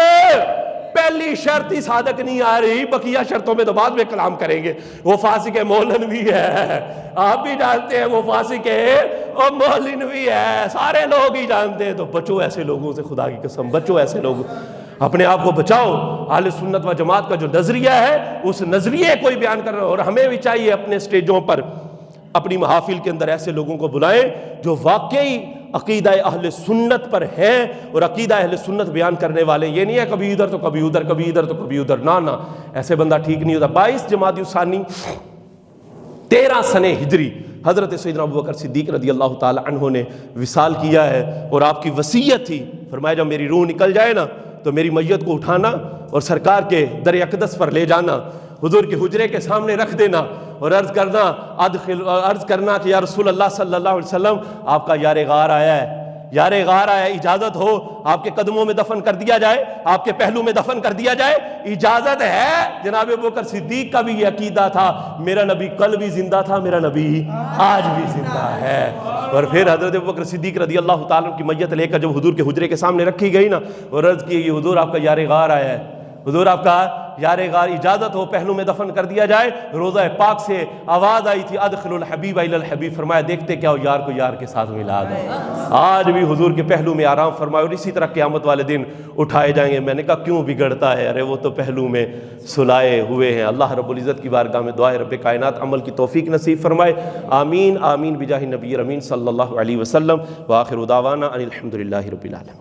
پہلی شرط ہی صادق نہیں آ رہی. بقیہ شرطوں میں تو بعد میں کلام کریں گے. وہ فاسق مولن بھی ہے، آپ بھی جانتے ہیں وہ فاسق ہے، اور مولن بھی ہے، سارے لوگ ہی جانتے ہیں. تو بچو ایسے لوگوں سے، خدا کی قسم بچو ایسے لوگ. اپنے آپ کو بچاؤ. اہل سنت و جماعت کا جو نظریہ ہے اس نظریے کو ہی بیان کر رہے ہیں. اور ہمیں بھی چاہیے اپنے سٹیجوں پر، اپنی محافل کے اندر ایسے لوگوں کو بلائیں جو واقعی عقیدہ اہل سنت پر ہیں اور عقیدہ اہل سنت بیان کرنے والے. یہ نہیں ہے کبھی ادھر تو کبھی ادھر، کبھی ادھر تو کبھی ادھر. نہ ایسے بندہ ٹھیک نہیں ہوتا. 22 جمادی الثانی 13 سنہ ہجری حضرت سیدنا ابو بکر صدیق رضی اللہ تعالی عنہ نے وصال کیا ہے. اور آپ کی وصیت تھی، فرمایا جب میری روح نکل جائے نا تو میری میت کو اٹھانا اور سرکار کے در اقدس پر لے جانا، حضور کے حجرے کے سامنے رکھ دینا اور عرض کرنا کہ یا رسول اللہ صلی اللہ علیہ وسلم آپ کا یار غار آیا ہے، یار غار آیا ہے، اجازت ہو آپ کے قدموں میں دفن کر دیا جائے، آپ کے پہلو میں دفن کر دیا جائے، اجازت ہے. جناب ابو بکر صدیق کا بھی یہ عقیدہ تھا، میرا نبی کل بھی زندہ تھا، میرا نبی آج بھی زندہ ہے. اور پھر حضرت ابو بکر صدیق رضی اللہ تعالیٰ کی میت لے کر جب حضور کے حجرے کے سامنے رکھی گئی نا اور عرض کی کہ حضور آپ کا یار غار آیا ہے، حضور آپ کا یار غار اجازت ہو پہلو میں دفن کر دیا جائے. روضہ پاک سے آواز آئی تھی ادخل الحبیب الی الحبیب. فرمایا دیکھتے کیا ہو یار کو یار کے ساتھ ملا دو. آج بھی حضور کے پہلو میں آرام فرمایا اور اسی طرح قیامت والے دن اٹھائے جائیں گے. میں نے کہا کیوں بگڑتا ہے؟ ارے وہ تو پہلو میں سلائے ہوئے ہیں. اللہ رب العزت کی بارگاہ میں دعائے رب کائنات عمل کی توفیق نصیب فرمائے. آمین آمین بجاہ نبی امین صلی اللہ علیہ وسلم. وآخر دعوانا ان الحمد للہ رب العالمین.